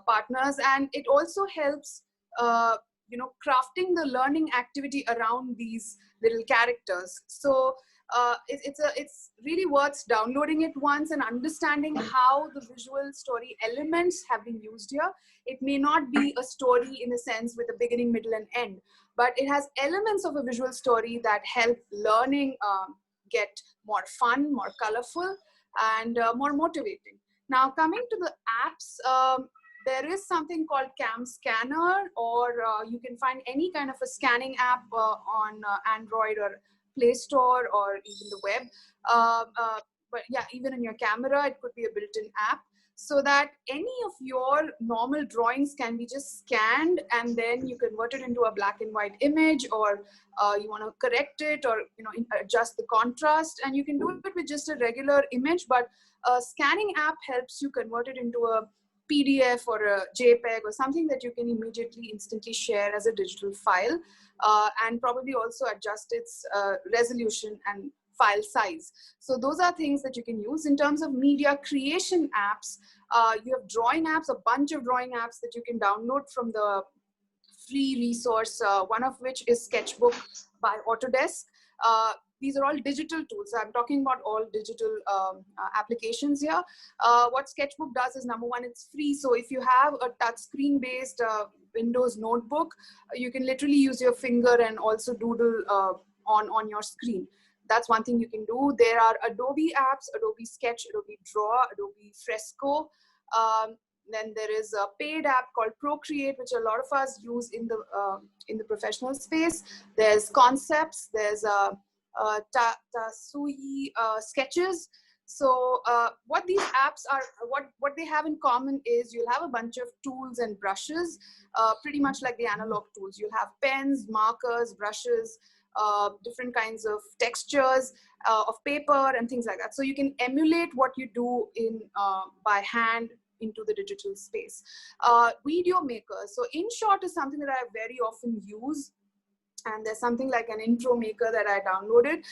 partners. And it also helps crafting the learning activity around these little characters. So it's really worth downloading it once and understanding how the visual story elements have been used here. It may not be a story in a sense with a beginning, middle, and end, but it has elements of a visual story that help learning get more fun, more colorful, and more motivating. Now, coming to the apps, there is something called Cam Scanner, or you can find any kind of a scanning app on Android or Play Store or even the web. But yeah, even in your camera, it could be a built-in app, so that any of your normal drawings can be just scanned, and then you convert it into a black and white image, or you want to correct it, or adjust the contrast, and you can do it with just a regular image. But a scanning app helps you convert it into a PDF or a JPEG or something that you can immediately, instantly share as a digital file, and probably also adjust its resolution and file size. So those are things that you can use. In terms of media creation apps, you have drawing apps, a bunch of drawing apps that you can download from the free resource, one of which is Sketchbook by Autodesk. These are all digital tools. I'm talking about all digital applications here. What Sketchbook does is, number one, it's free. So if you have a touchscreen based Windows notebook, you can literally use your finger and also doodle on your screen. That's one thing you can do. There are Adobe apps, Adobe Sketch, Adobe Draw, Adobe Fresco. Then there is a paid app called Procreate, which a lot of us use in the professional space. There's Concepts. There's Tasui Sketches. So what these apps are, what they have in common is you'll have a bunch of tools and brushes, pretty much like the analog tools. You'll have pens, markers, brushes, different kinds of textures of paper and things like that. So you can emulate what you do in by hand into the digital space. Video maker. So InShot is something that I very often use. And there's something like an intro maker that I downloaded.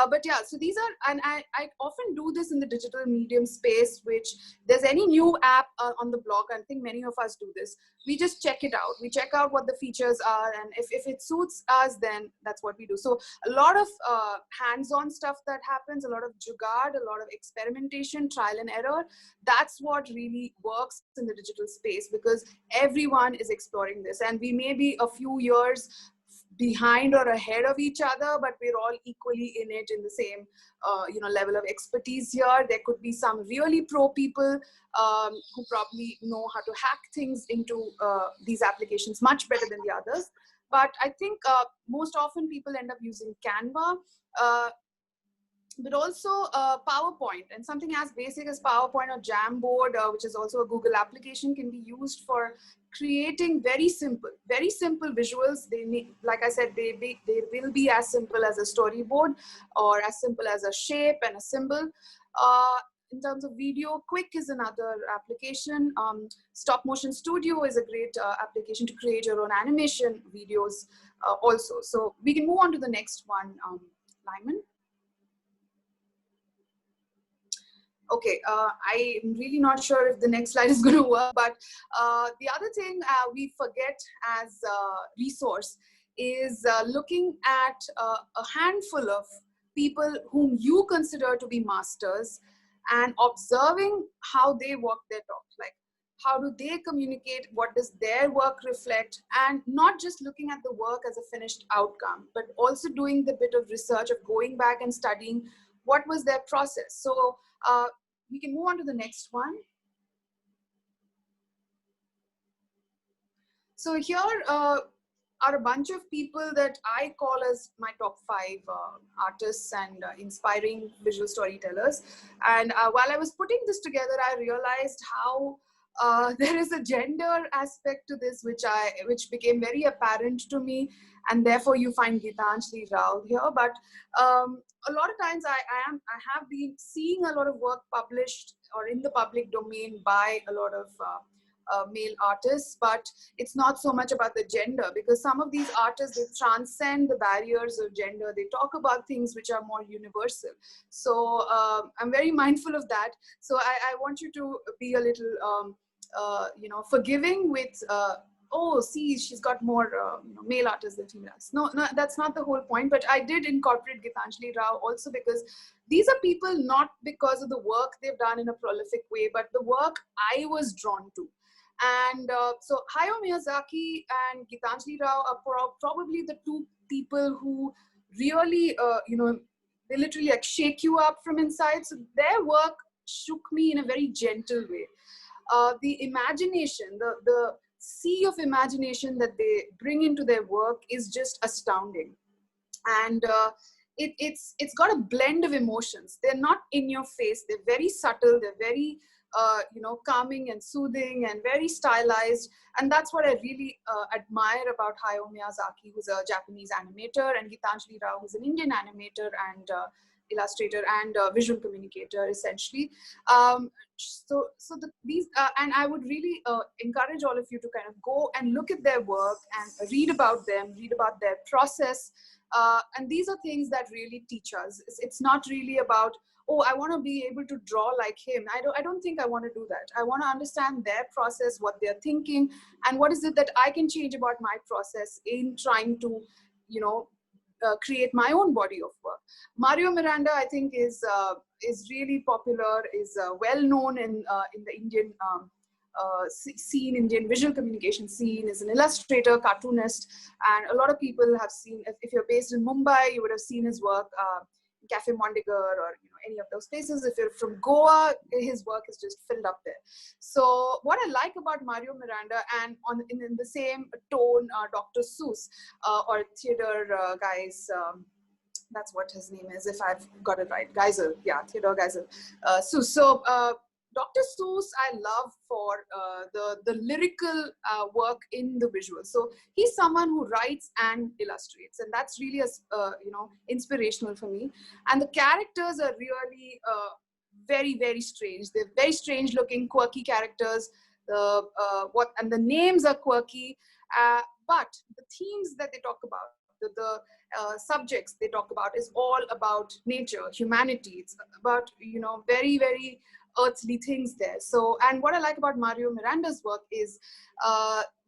But yeah, so these are, and I often do this in the digital medium space, which there's any new app on the blog. I think many of us do this. We just check it out. We check out what the features are. And if it suits us, then that's what we do. So a lot of hands-on stuff that happens, a lot of jugaad, a lot of experimentation, trial and error. That's what really works in the digital space, because everyone is exploring this. And we may be a few years behind or ahead of each other, but we're all equally in it, in the same level of expertise here. There could be some really pro people who probably know how to hack things into these applications much better than the others. But I think most often people end up using Canva, but also PowerPoint, and something as basic as PowerPoint or Jamboard, which is also a Google application, can be used for creating very simple visuals. They need, like I said, they will be as simple as a storyboard or as simple as a shape and a symbol. In terms of video, Quick is another application. Stop Motion Studio is a great application to create your own animation videos also. So we can move on to the next one, Lyman. Okay, I'm really not sure if the next slide is going to work, but the other thing we forget as resource is looking at a handful of people whom you consider to be masters and observing how they walk their talk. Like, how do they communicate? What does their work reflect? And not just looking at the work as a finished outcome, but also doing the bit of research of going back and studying what was their process. So we can move on to the next one. So here are a bunch of people that I call as my top 5 artists and inspiring visual storytellers. And while I was putting this together, I realized how there is a gender aspect to this, which became very apparent to me. And therefore you find Gitanjali Rao here. But a lot of times I have been seeing a lot of work published or in the public domain by a lot of male artists, but it's not so much about the gender, because some of these artists, they transcend the barriers of gender. They talk about things which are more universal. So I'm very mindful of that. So I want you to be a little forgiving with oh, see, she's got more male artists than females. No, that's not the whole point. But I did incorporate Gitanjali Rao also because these are people not because of the work they've done in a prolific way, but the work I was drawn to. And so Hayao Miyazaki and Gitanjali Rao are probably the 2 people who really, they literally like shake you up from inside. So their work shook me in a very gentle way. The imagination, the sea of imagination that they bring into their work is just astounding. And it's got a blend of emotions. They're not in your face. They're very subtle. They're very, calming and soothing and very stylized. And that's what I really admire about Hayao Miyazaki, who's a Japanese animator, and Gitanjali Rao, who's an Indian animator and illustrator and visual communicator, essentially. And I would really encourage all of you to kind of go and look at their work and read about them, read about their process. And these are things that really teach us. It's not really about, oh, I want to be able to draw like him. I don't think I want to do that. I want to understand their process, what they're thinking, and what is it that I can change about my process in trying to, create my own body of work. Mario Miranda, I think, is really popular, is well known in the Indian scene, Indian visual communication scene, is an illustrator, cartoonist, and a lot of people have seen, if you're based in Mumbai, you would have seen his work, Cafe Mondegar or any of those places. If you're from Goa, his work is just filled up there. So what I like about Mario Miranda, and in the same tone, Dr. Seuss or Theodore guys, that's what his name is, if I've got it right, Geisel, yeah, Theodore Geisel, Seuss. So Dr. Seuss I love for the lyrical work in the visual. So he's someone who writes and illustrates, and that's really inspirational for me. And the characters are really very, very strange. They're very strange looking, quirky characters. And the names are quirky, but the themes that they talk about, the subjects they talk about, is all about nature, humanity. It's about very, very earthly things there. So, and what I like about Mario Miranda's work is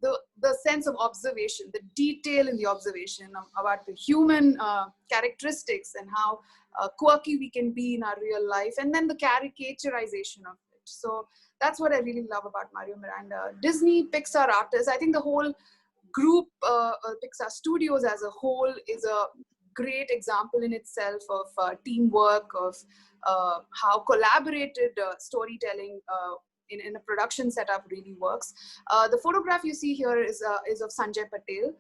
the sense of observation, the detail in the observation about the human characteristics and how quirky we can be in our real life, and then the caricaturization of it. So that's what I really love about Mario Miranda. Disney, Pixar artists, I think the whole group, Pixar Studios as a whole, is a great example in itself of teamwork, of how collaborated storytelling in a production setup really works. The photograph you see here is of Sanjay Patel.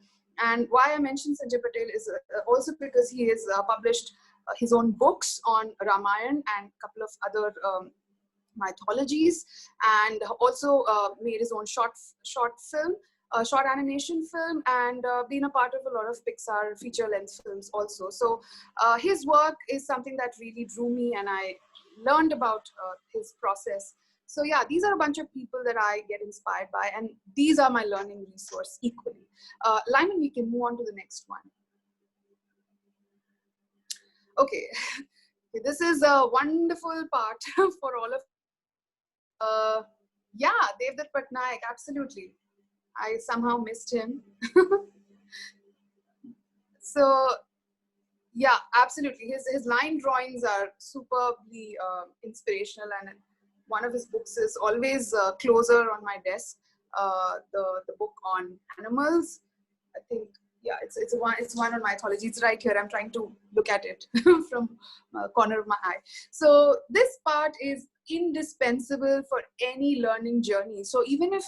And why I mentioned Sanjay Patel is also because he has published his own books on Ramayana and a couple of other mythologies, and also made his own short film, short animation film, and been a part of a lot of Pixar feature-length films also. So his work is something that really drew me, and I learned about his process. So yeah, these are a bunch of people that I get inspired by, and these are my learning resource equally. Lyman, we can move on to the next one. Okay, this is a wonderful part for all of yeah, Devdutt Patnaik, absolutely. I somehow missed him. So yeah, absolutely. His line drawings are superbly inspirational, and one of his books is always closer on my desk. The book on animals, I think. Yeah, it's one on mythology. It's right here. I'm trying to look at it from corner of my eye. So this part is indispensable for any learning journey. So even if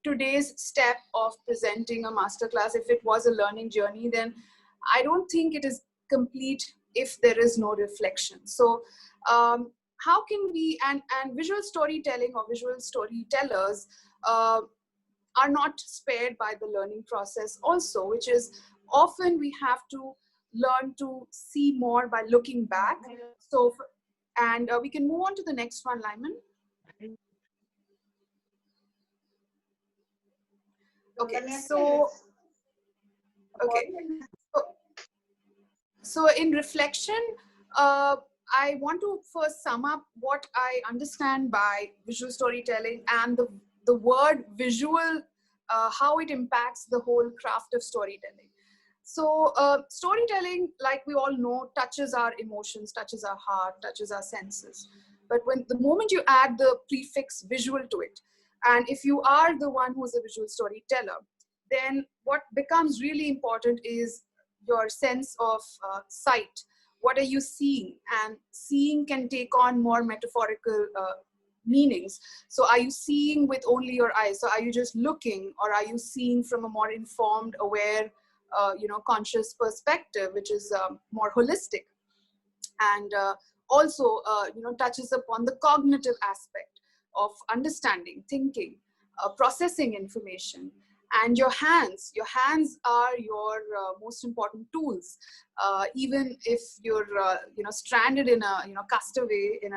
today's step of presenting a masterclass, if it was a learning journey, then I don't think it is complete if there is no reflection. So how can we, and visual storytelling or visual storytellers are not spared by the learning process also, which is often we have to learn to see more by looking back. So, and we can move on to the next one, Lyman. Okay, so in reflection, I want to first sum up what I understand by visual storytelling and the word visual, how it impacts the whole craft of storytelling. So storytelling, like we all know, touches our emotions, touches our heart, touches our senses. But when the moment you add the prefix visual to it, and if you are the one who's a visual storyteller, then what becomes really important is your sense of sight. What are you seeing? And seeing can take on more metaphorical meanings. So are you seeing with only your eyes? So are you just looking, or are you seeing from a more informed, aware, conscious perspective, which is more holistic, and also touches upon the cognitive aspect of understanding, thinking, processing information, And your hands are your most important tools. Even if you're stranded in a castaway in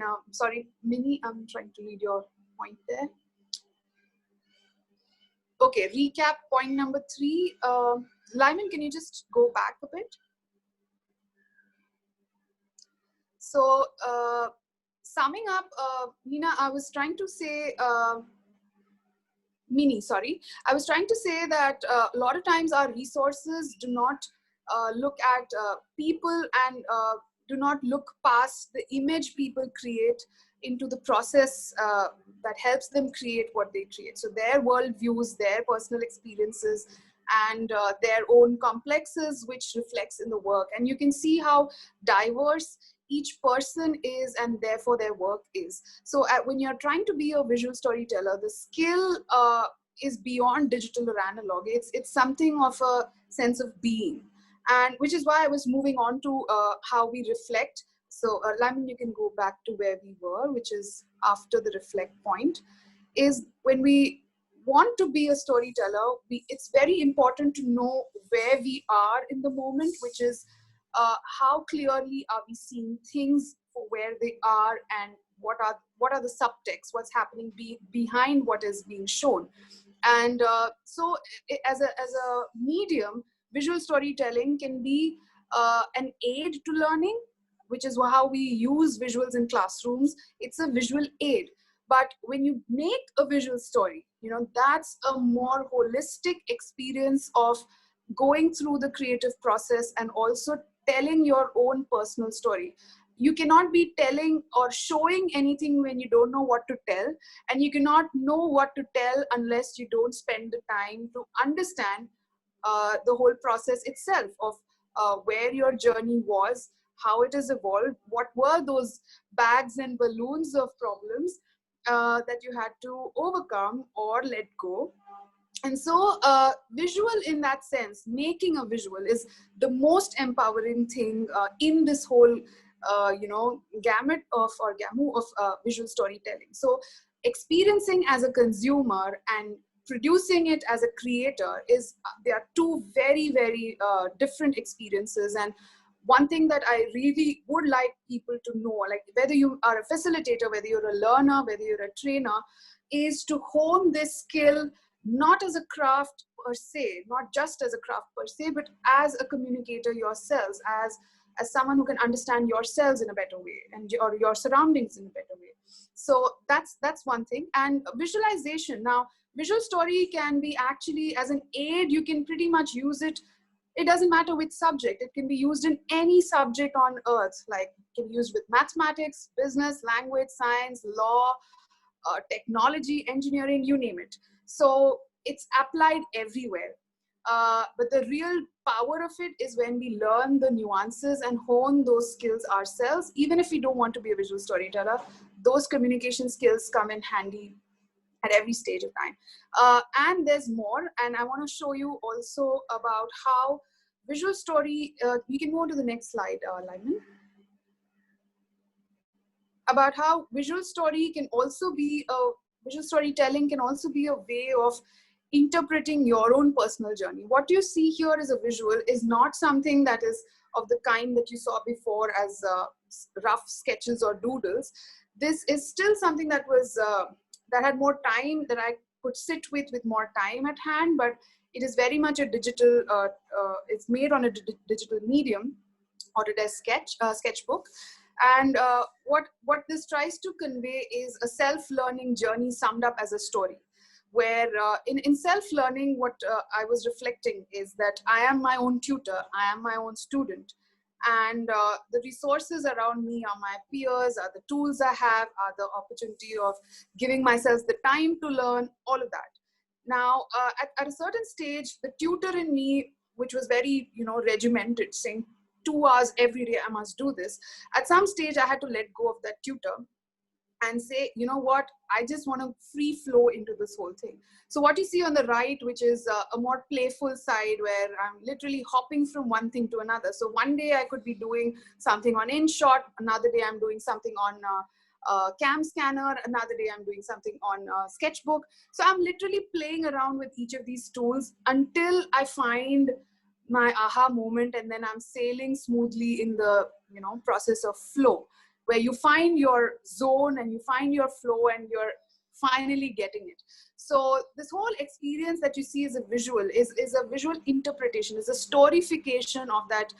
a sorry, Mini, I'm trying to read your point there. Okay, recap point number 3. Lyman, can you just go back a bit? So summing up, Nina, I was trying to say, Mini, sorry. I was trying to say that a lot of times our resources do not look at people and do not look past the image people create into the process that helps them create what they create. So their worldviews, their personal experiences, and their own complexes, which reflects in the work. And you can see how diverse each person is, and therefore their work is. So when you're trying to be a visual storyteller, the skill is beyond digital or analog. It's something of a sense of being, and which is why I was moving on to how we reflect. So Lyman, you can go back to where we were, which is after the reflect point, is when we want to be a storyteller, it's very important to know where we are in the moment, which is how clearly are we seeing things for where they are, and what are the subtext, what's happening behind what is being shown. And so as a medium, visual storytelling can be an aid to learning, which is how we use visuals in classrooms. It's a visual aid. But when you make a visual story, that's a more holistic experience of going through the creative process and also telling your own personal story. You cannot be telling or showing anything when you don't know what to tell, and you cannot know what to tell unless you don't spend the time to understand the whole process itself of where your journey was, how it has evolved, what were those bags and balloons of problems that you had to overcome or let go. And so visual in that sense, making a visual is the most empowering thing in this whole gamut of visual storytelling. So experiencing as a consumer and producing it as a creator they are two very, very different experiences. And one thing that I really would like people to know, like whether you are a facilitator, whether you're a learner, whether you're a trainer, is to hone this skill not as a craft per se, not just as a craft per se, but as a communicator yourselves, as someone who can understand yourselves in a better way and or your surroundings in a better way. So that's one thing. And visualization. Now, visual story can be actually as an aid. You can pretty much use it. It doesn't matter which subject. It can be used in any subject on earth. Like it can be used with mathematics, business, language, science, law, technology, engineering, you name it. So it's applied everywhere. But the real power of it is when we learn the nuances and hone those skills ourselves. Even if we don't want to be a visual storyteller, those communication skills come in handy at every stage of time. And there's more. And I want to show you also about how visual story, we can go to the next slide, Lyman. About how visual storytelling can also be a way of interpreting your own personal journey. What you see here as a visual is not something that is of the kind that you saw before as rough sketches or doodles. This is still something that was that had more time, that I could sit with more time at hand, but it is very much a digital, it's made on a digital medium, Autodesk sketchbook. And what this tries to convey is a self-learning journey summed up as a story, where in self-learning, what I was reflecting is that I am my own tutor, I am my own student, and the resources around me are my peers, are the tools I have, are the opportunity of giving myself the time to learn, all of that. Now, at a certain stage, the tutor in me, which was very, regimented, saying 2 hours every day, I must do this. At some stage, I had to let go of that tutor and say, you know what, I just want to free flow into this whole thing. So what you see on the right, which is a more playful side, where I'm literally hopping from one thing to another. So one day I could be doing something on InShot, another day I'm doing something on cam scanner. Another day I'm doing something on sketchbook. So I'm literally playing around with each of these tools until I find my aha moment, and then I'm sailing smoothly in the process of flow, where you find your zone and you find your flow and you're finally getting it. So this whole experience that you see is a visual, is a visual interpretation, is a storification of that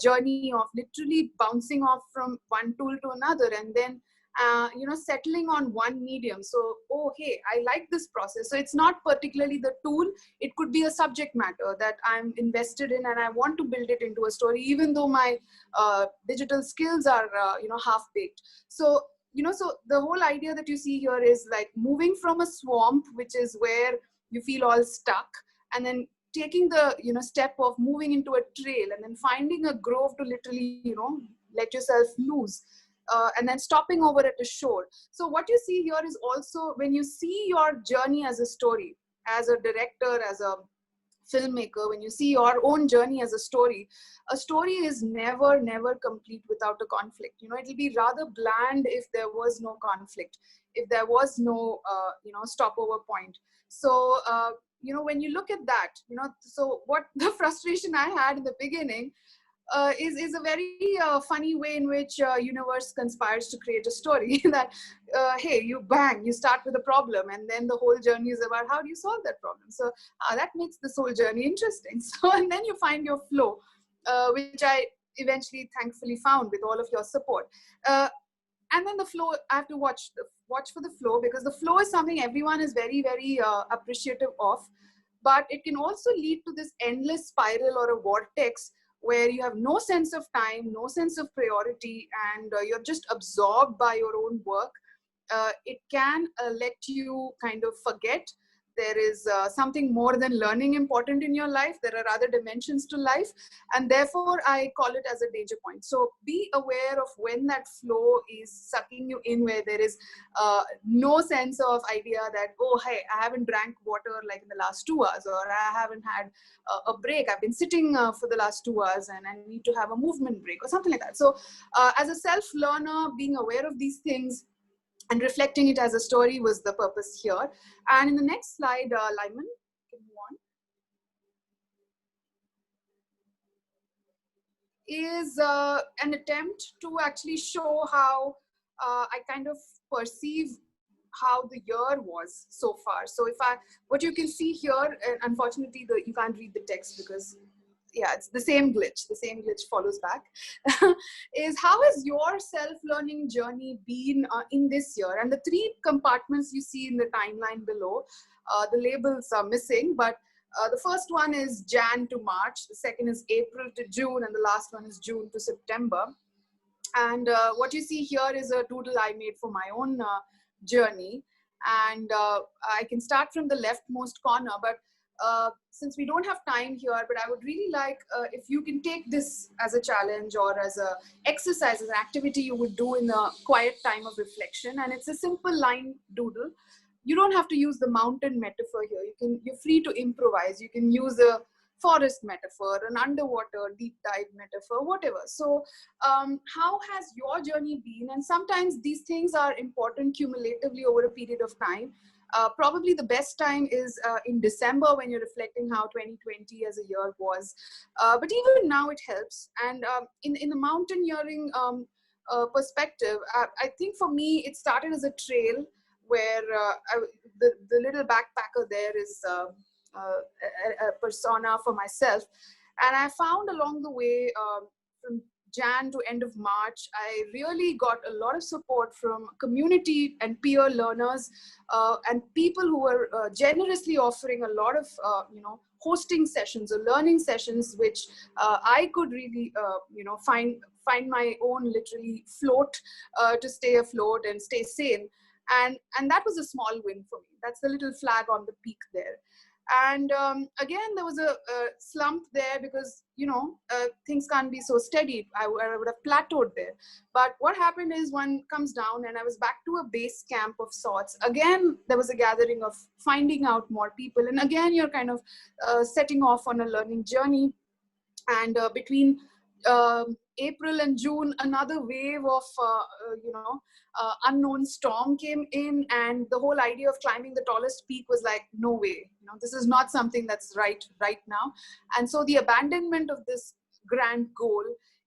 journey of literally bouncing off from one tool to another, and then settling on one medium. So, oh, hey, I like this process. So it's not particularly the tool. It could be a subject matter that I'm invested in and I want to build it into a story, even though my digital skills are, half-baked. So, so the whole idea that you see here is like moving from a swamp, which is where you feel all stuck, and then taking the, step of moving into a trail, and then finding a grove to literally, let yourself loose. And then stopping over at a shore. So what you see here is also, when you see your journey as a story, as a director, as a filmmaker, when you see your own journey as a story is never complete without a conflict. It'll be rather bland if there was no conflict, if there was no, stopover point. So, when you look at that, so what the frustration I had in the beginning is a very funny way in which universe conspires to create a story that hey, you start with a problem, and then the whole journey is about how do you solve that problem. So that makes this whole journey interesting. So, and then you find your flow, which I eventually thankfully found with all of your support. And then the flow, I have to watch for the flow, because the flow is something everyone is very appreciative of, but it can also lead to this endless spiral or a vortex where you have no sense of time, no sense of priority, and you're just absorbed by your own work. It can let you kind of forget there is something more than learning important in your life. There are other dimensions to life, and therefore I call it as a danger point. So be aware of when that flow is sucking you in, where there is no sense of idea that, oh, hey, I haven't drank water like in the last 2 hours, or I haven't had a break. I've been sitting for the last 2 hours and I need to have a movement break or something like that. So as a self-learner, being aware of these things and reflecting it as a story was the purpose here. And in the next slide, Lyman, can you move on, is an attempt to actually show how I kind of perceive how the year was so far. So what you can see here, unfortunately, you can't read the text because yeah, it's the same glitch follows back, is how has your self-learning journey been in this year? And the 3 compartments you see in the timeline below, the labels are missing, but the first one is Jan to March, the second is April to June, and the last one is June to September. And what you see here is a doodle I made for my own journey. And I can start from the leftmost corner, but since we don't have time here, but I would really like if you can take this as a challenge or as a exercise, as an activity you would do in a quiet time of reflection. And it's a simple line doodle. You don't have to use the mountain metaphor here. You're free to improvise. You can use a forest metaphor, an underwater deep dive metaphor, whatever. So how has your journey been? And sometimes these things are important cumulatively over a period of time. Probably the best time is in December, when you're reflecting how 2020 as a year was. But even now it helps. And in the mountaineering perspective, I think for me, it started as a trail where the little backpacker there is a persona for myself. And I found along the way, from Jan to end of March, I really got a lot of support from community and peer learners and people who were generously offering a lot of, hosting sessions or learning sessions, which I could really, find my own literally float to stay afloat and stay sane. And that was a small win for me. That's the little flag on the peak there. And again, there was a slump there because, things can't be so steady. I would have plateaued there. But what happened is one comes down and I was back to a base camp of sorts. Again, there was a gathering of finding out more people. And again, you're kind of setting off on a learning journey. And between April and June, another wave of unknown storm came in, and the whole idea of climbing the tallest peak was like, no way, this is not something that's right now. And so the abandonment of this grand goal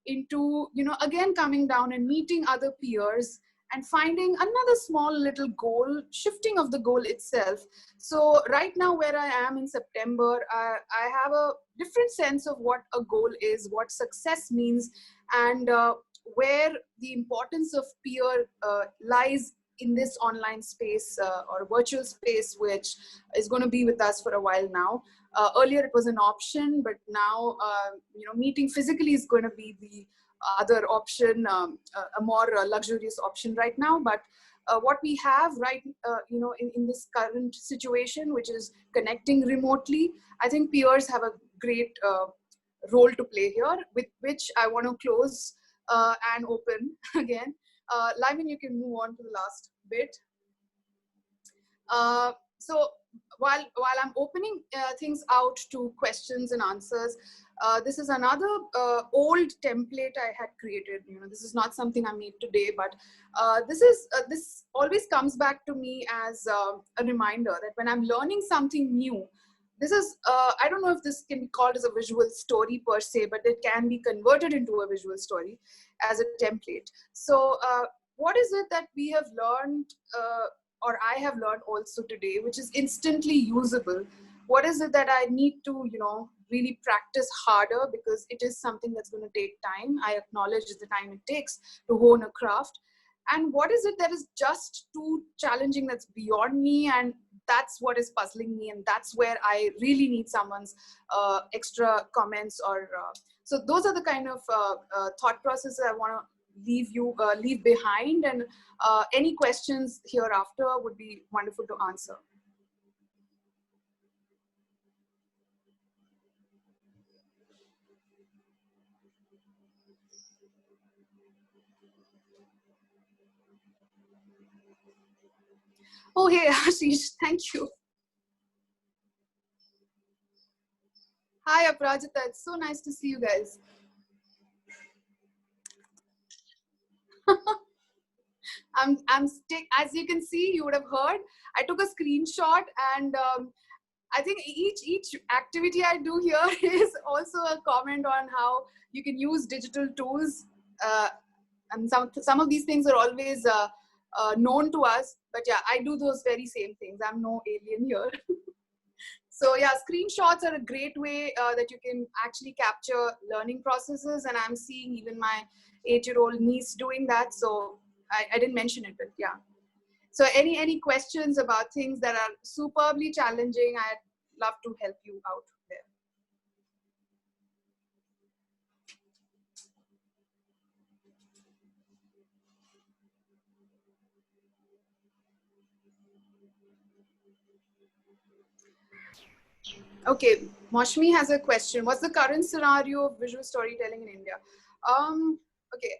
into again coming down and meeting other peers and finding another small little goal, shifting of the goal itself. So right now where I am in September, I have a different sense of what a goal is, what success means, and where the importance of peer lies in this online space or virtual space, which is going to be with us for a while now. Earlier it was an option, but now meeting physically is going to be the other option, a more luxurious option right now. But what we have in this current situation, which is connecting remotely, I think peers have a great role to play here, with which I want to close and open again. Lyman, you can move on to the last bit. So while I'm opening things out to questions and answers, this is another old template I had created. This is not something I made today, but this always comes back to me as a reminder that when I'm learning something new, this is, I don't know if this can be called as a visual story per se, but it can be converted into a visual story as a template. So what is it that we have learned, or I have learned also today, which is instantly usable? What is it that I need to, really practice harder, because it is something that's going to take time. I acknowledge the time it takes to hone a craft. And what is it that is just too challenging, that's beyond me, and that's what is puzzling me, and that's where I really need someone's extra comments or so those are the kind of thought processes I want to leave behind, and any questions hereafter would be wonderful to answer. Oh, hey, Ashish, thank you. Hi, Aparajita. It's so nice to see you guys. As you can see, you would have heard, I took a screenshot, and I think each activity I do here is also a comment on how you can use digital tools. And some of these things are always known to us, but yeah, I do those very same things. I'm no alien here. So yeah, screenshots are a great way that you can actually capture learning processes, and I'm seeing even my 8-year-old niece doing that. So I didn't mention it, but yeah. So any questions about things that are superbly challenging, I'd love to help you out there. Okay, Moshmi has a question. What's the current scenario of visual storytelling in India? Okay,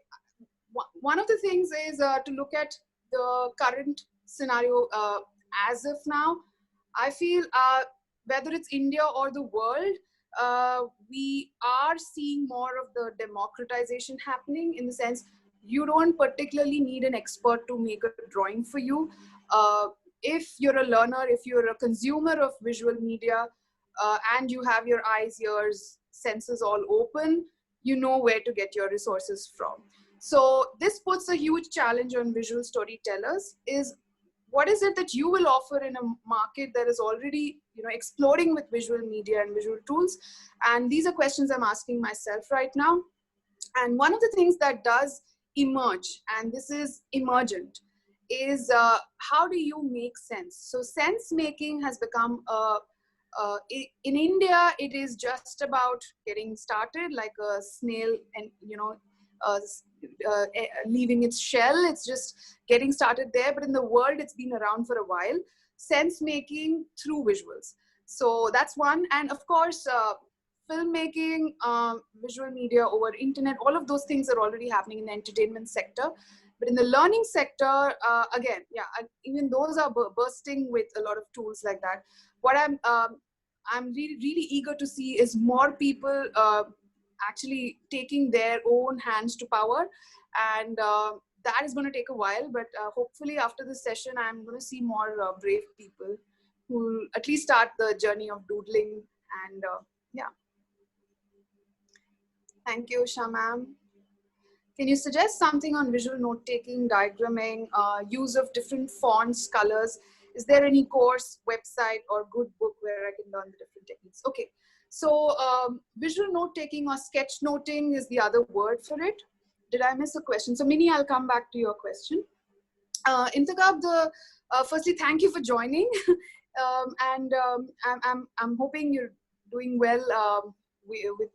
one of the things is to look at the current scenario as of now. I feel whether it's India or the world, we are seeing more of the democratization happening, in the sense you don't particularly need an expert to make a drawing for you. If you're a learner, if you're a consumer of visual media, and you have your eyes, ears, senses all open, you know where to get your resources from. So this puts a huge challenge on visual storytellers, is what is it that you will offer in a market that is already exploding with visual media and visual tools? And these are questions I'm asking myself right now. And one of the things that does emerge, and this is emergent, is how do you make sense? So sense making has become in India, it is just about getting started, like a snail, and leaving its shell. It's just getting started there. But in the world, it's been around for a while. Sense making through visuals. So that's one. And of course, filmmaking, visual media over internet, all of those things are already happening in the entertainment sector. But in the learning sector, again, yeah, even those are bursting with a lot of tools like that. What I'm really, really eager to see is more people actually taking their own hands to power. And that is going to take a while, but hopefully after this session, I'm going to see more brave people who will at least start the journey of doodling. And yeah. Thank you, Shamam. Can you suggest something on visual note-taking, diagramming, use of different fonts, colors? Is there any course, website, or good book where I can learn the different techniques? Okay, so visual note-taking or sketch noting is the other word for it. Did I miss a question? So Minnie, I'll come back to your question. Intikab, firstly, thank you for joining. I'm hoping you're doing well with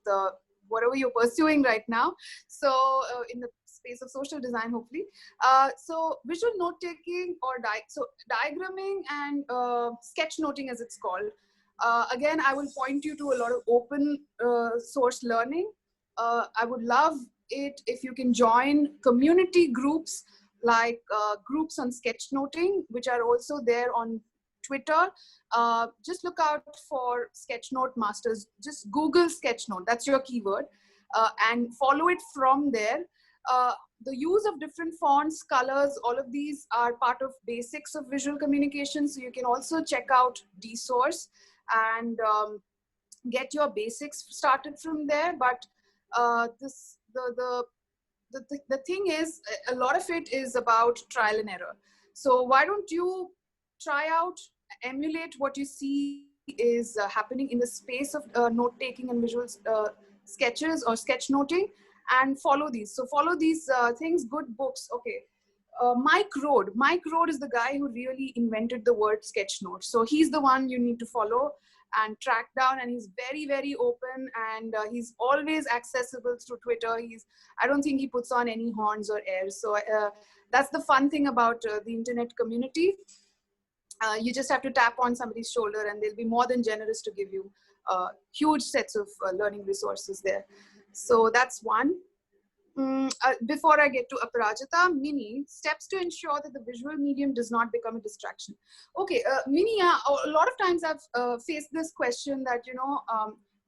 whatever you're pursuing right now. So in the space of social design, hopefully. So visual note-taking or diagramming and sketch noting as it's called. Again, I will point you to a lot of open source learning. I would love it if you can join community groups like groups on sketchnoting, which are also there on Twitter. Just look out for Sketchnote Masters. Just Google Sketchnote, that's your keyword, and follow it from there. The use of different fonts, colors, all of these are part of basics of visual communication. So you can also check out DSource and get your basics started from there. But the thing is, a lot of it is about trial and error. So why don't you try out, emulate what you see is happening in the space of note-taking and visual sketches or sketchnoting, and follow these. So follow these things, good books. Okay. Mike Road is the guy who really invented the word sketchnote. So he's the one you need to follow and track down, and he's very, very open, and he's always accessible through Twitter. I don't think he puts on any horns or airs. So that's the fun thing about the internet community. You just have to tap on somebody's shoulder and they'll be more than generous to give you huge sets of learning resources there. So that's one. Before I get to Aparajita, Minnie, steps to ensure that the visual medium does not become a distraction. Okay, Minnie, a lot of times I've faced this question that,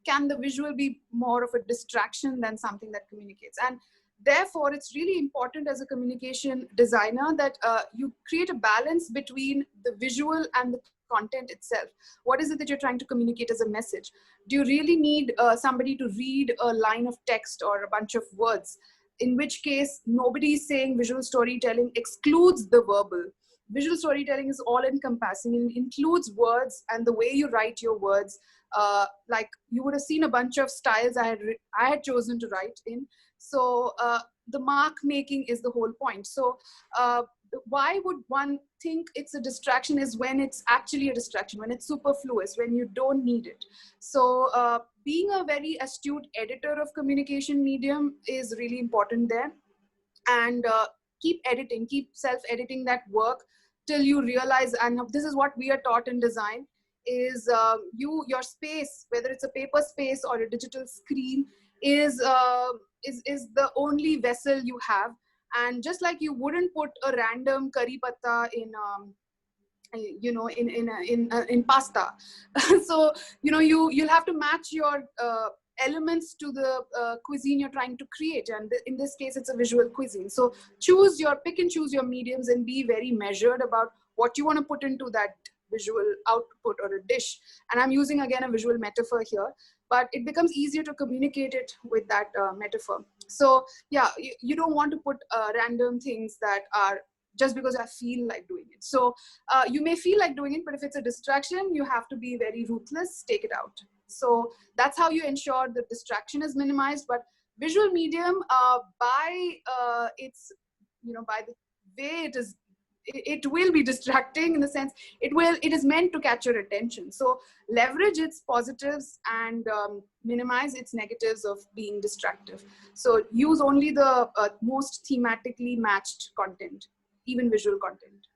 can the visual be more of a distraction than something that communicates? And therefore, it's really important as a communication designer that you create a balance between the visual and the content itself. What is it that you're trying to communicate as a message? Do you really need somebody to read a line of text or a bunch of words? In which case, nobody is saying visual storytelling excludes the verbal. Visual storytelling is all encompassing. It includes words and the way you write your words. Like you would have seen a bunch of styles I had chosen to write in. So the mark making is the whole point. So why would one think it's a distraction is when it's actually a distraction, when it's superfluous, when you don't need it. So being a very astute editor of communication medium is really important there. And keep editing, keep self-editing that work till you realize, and this is what we are taught in design, is your space, whether it's a paper space or a digital screen, is the only vessel you have. And just like you wouldn't put a random curry patta in in pasta. So you'll have to match your elements to the cuisine you're trying to create, and in this case it's a visual cuisine. So pick and choose your mediums and be very measured about what you want to put into that visual output or a dish. And I'm using again a visual metaphor here, but it becomes easier to communicate it with that metaphor. So yeah, you don't want to put random things that are just because I feel like doing it. So you may feel like doing it, but if it's a distraction, you have to be very ruthless, take it out. So that's how you ensure the distraction is minimized. But visual medium, by the way it is, it will be distracting in the sense it is meant to catch your attention. So leverage its positives and minimize its negatives of being distractive. So use only the most thematically matched content, even visual content.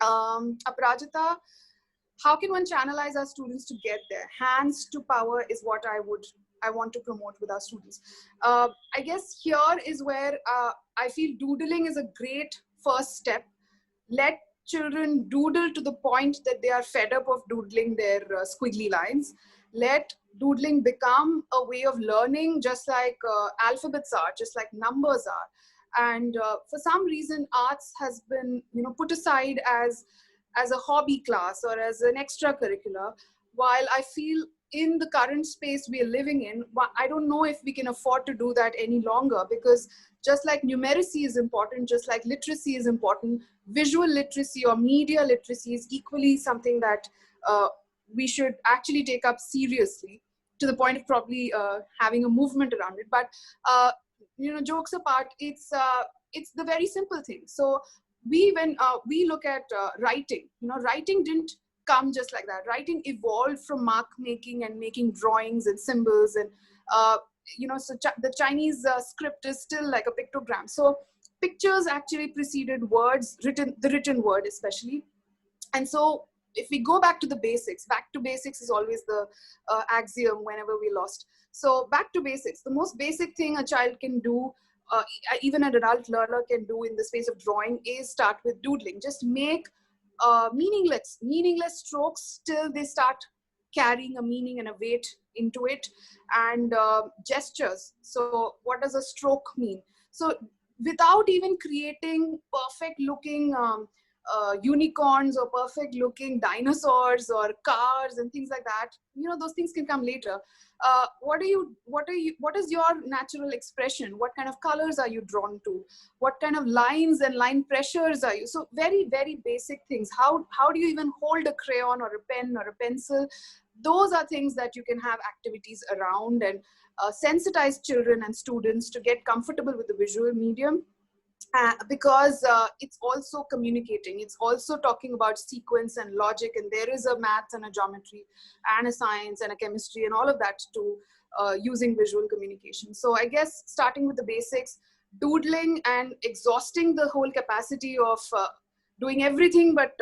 Aparajita, how can one channelize our students to get there? Hands to power is what I want to promote with our students. I guess here is where I feel doodling is a great first step. Let children doodle to the point that they are fed up of doodling their squiggly lines. Let doodling become a way of learning, just like alphabets are, just like numbers are. And for some reason, arts has been, put aside as a hobby class or as an extracurricular, while I feel in the current space we are living in, I don't know if we can afford to do that any longer, because just like numeracy is important, just like literacy is important, visual literacy or media literacy is equally something that we should actually take up seriously, to the point of probably having a movement around it. But jokes apart, it's the very simple thing. So when we look at writing, writing didn't come just like that. Writing evolved from mark making and making drawings and symbols, and so the Chinese script is still like a pictogram. So pictures actually preceded words, the written word especially. And so if we go back to the basics, back to basics is always the axiom whenever we lost. So back to basics, the most basic thing a child can do, even an adult learner can do in the space of drawing, is start with doodling. Just make meaningless strokes till they start carrying a meaning and a weight into it. And gestures. So what does a stroke mean? So without even creating perfect looking unicorns or perfect looking dinosaurs or cars and things like that, those things can come later. What is your natural expression? What kind of colors are you drawn to? What kind of lines and line pressures are you? So very, very basic things. How do you even hold a crayon or a pen or a pencil? Those are things that you can have activities around, and sensitize children and students to get comfortable with the visual medium. Because it's also communicating, it's also talking about sequence and logic, and there is a math and a geometry and a science and a chemistry and all of that to using visual communication. So I guess starting with the basics, doodling and exhausting the whole capacity of doing everything but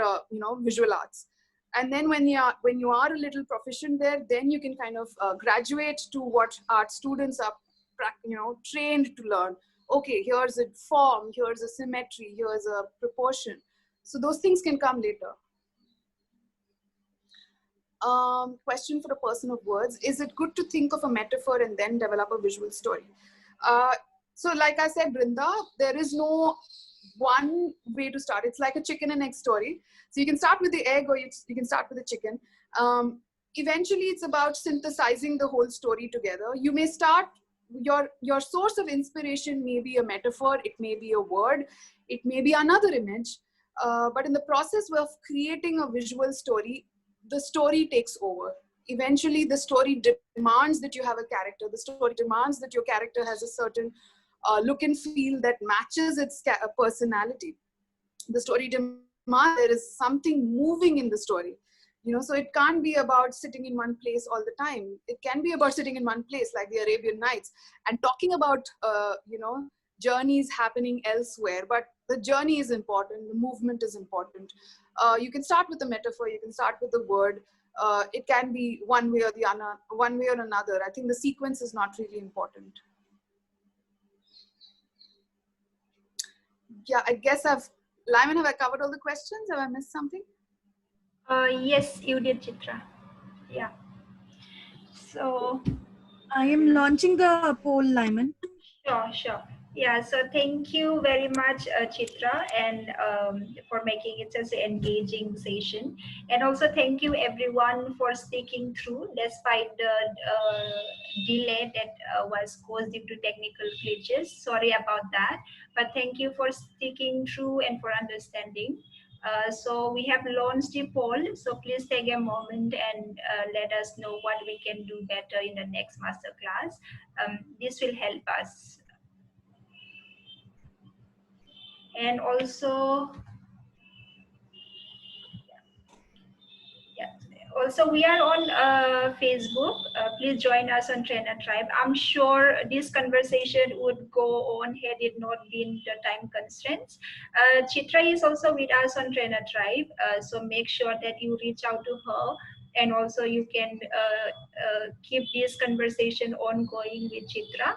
visual arts. And then when you are a little proficient there, then you can kind of graduate to what art students are trained to learn. Okay, here's a form, here's a symmetry, here's a proportion. So those things can come later. Question for a person of words: is it good to think of a metaphor and then develop a visual story? So like I said, Brinda, there is no one way to start. It's like a chicken and egg story. So you can start with the egg, or you can start with the chicken. Eventually, it's about synthesizing the whole story together. You may start, your source of inspiration may be a metaphor, it may be a word, it may be another image, but in the process of creating a visual story, the story takes over. Eventually, the story demands that you have a character. The story demands that your character has a certain look and feel that matches its personality. The story demands there is something moving in the story. So it can't be about sitting in one place all the time. It can be about sitting in one place, like the Arabian Nights, and talking about, journeys happening elsewhere. But the journey is important. The movement is important. You can start with a metaphor. You can start with a word. It can be one way or the other, one way or another. I think the sequence is not really important. Yeah, I guess Lyman, have I covered all the questions? Have I missed something? Yes, you did, Chitra. Yeah. So I am launching the poll, Lyman. Sure. Yeah, so thank you very much, Chitra, and for making it such an engaging session. And also thank you everyone for sticking through despite the delay that was caused due to technical glitches. Sorry about that, but thank you for sticking through and for understanding. So we have launched the poll, so please take a moment and let us know what we can do better in the next masterclass. This will help us. And also, also we are on Facebook. Please join us on Trainer Tribe. I'm sure this conversation would go on had it not been the time constraints. Chitra is also with us on Trainer Tribe, so make sure that you reach out to her, and also you can keep this conversation ongoing with Chitra.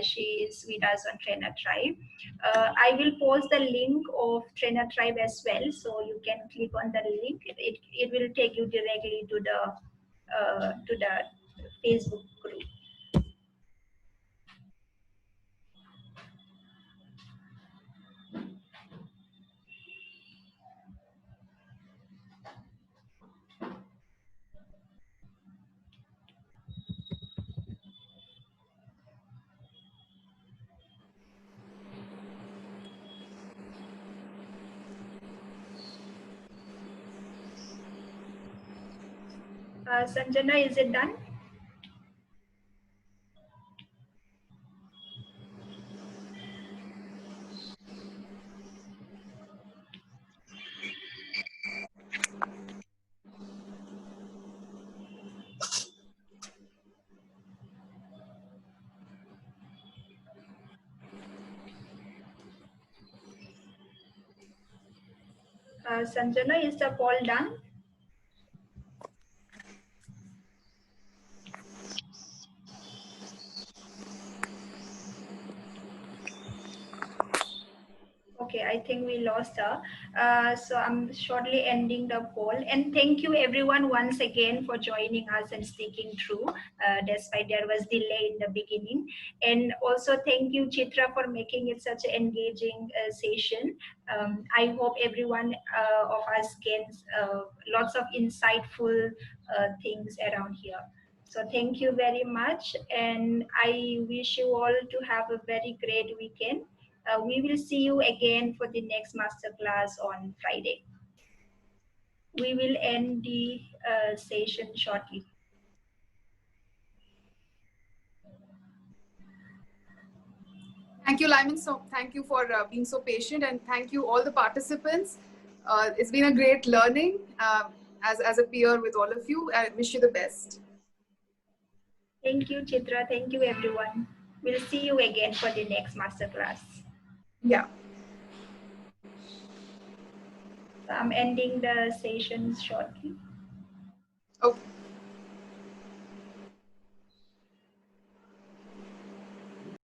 She is with us on Trainer Tribe. I will post the link of Trainer Tribe as well, so you can click on the link. It will take you directly to the Facebook group. Sanjana, is it done? Sanjana, is the poll done? Okay, I think we lost her. So I'm shortly ending the poll. And thank you everyone once again for joining us and sticking through, despite there was delay in the beginning. And also thank you, Chitra, for making it such an engaging session. I hope everyone of us gains lots of insightful things around here. So thank you very much. And I wish you all to have a very great weekend. We will see you again for the next masterclass on Friday. We will end the session shortly. Thank you, Lyman. So thank you for being so patient, and thank you all the participants. It's been a great learning as a peer with all of you. I wish you the best. Thank you, Chitra. Thank you, everyone. We'll see you again for the next masterclass. Yeah. So I'm ending the session shortly. Okay.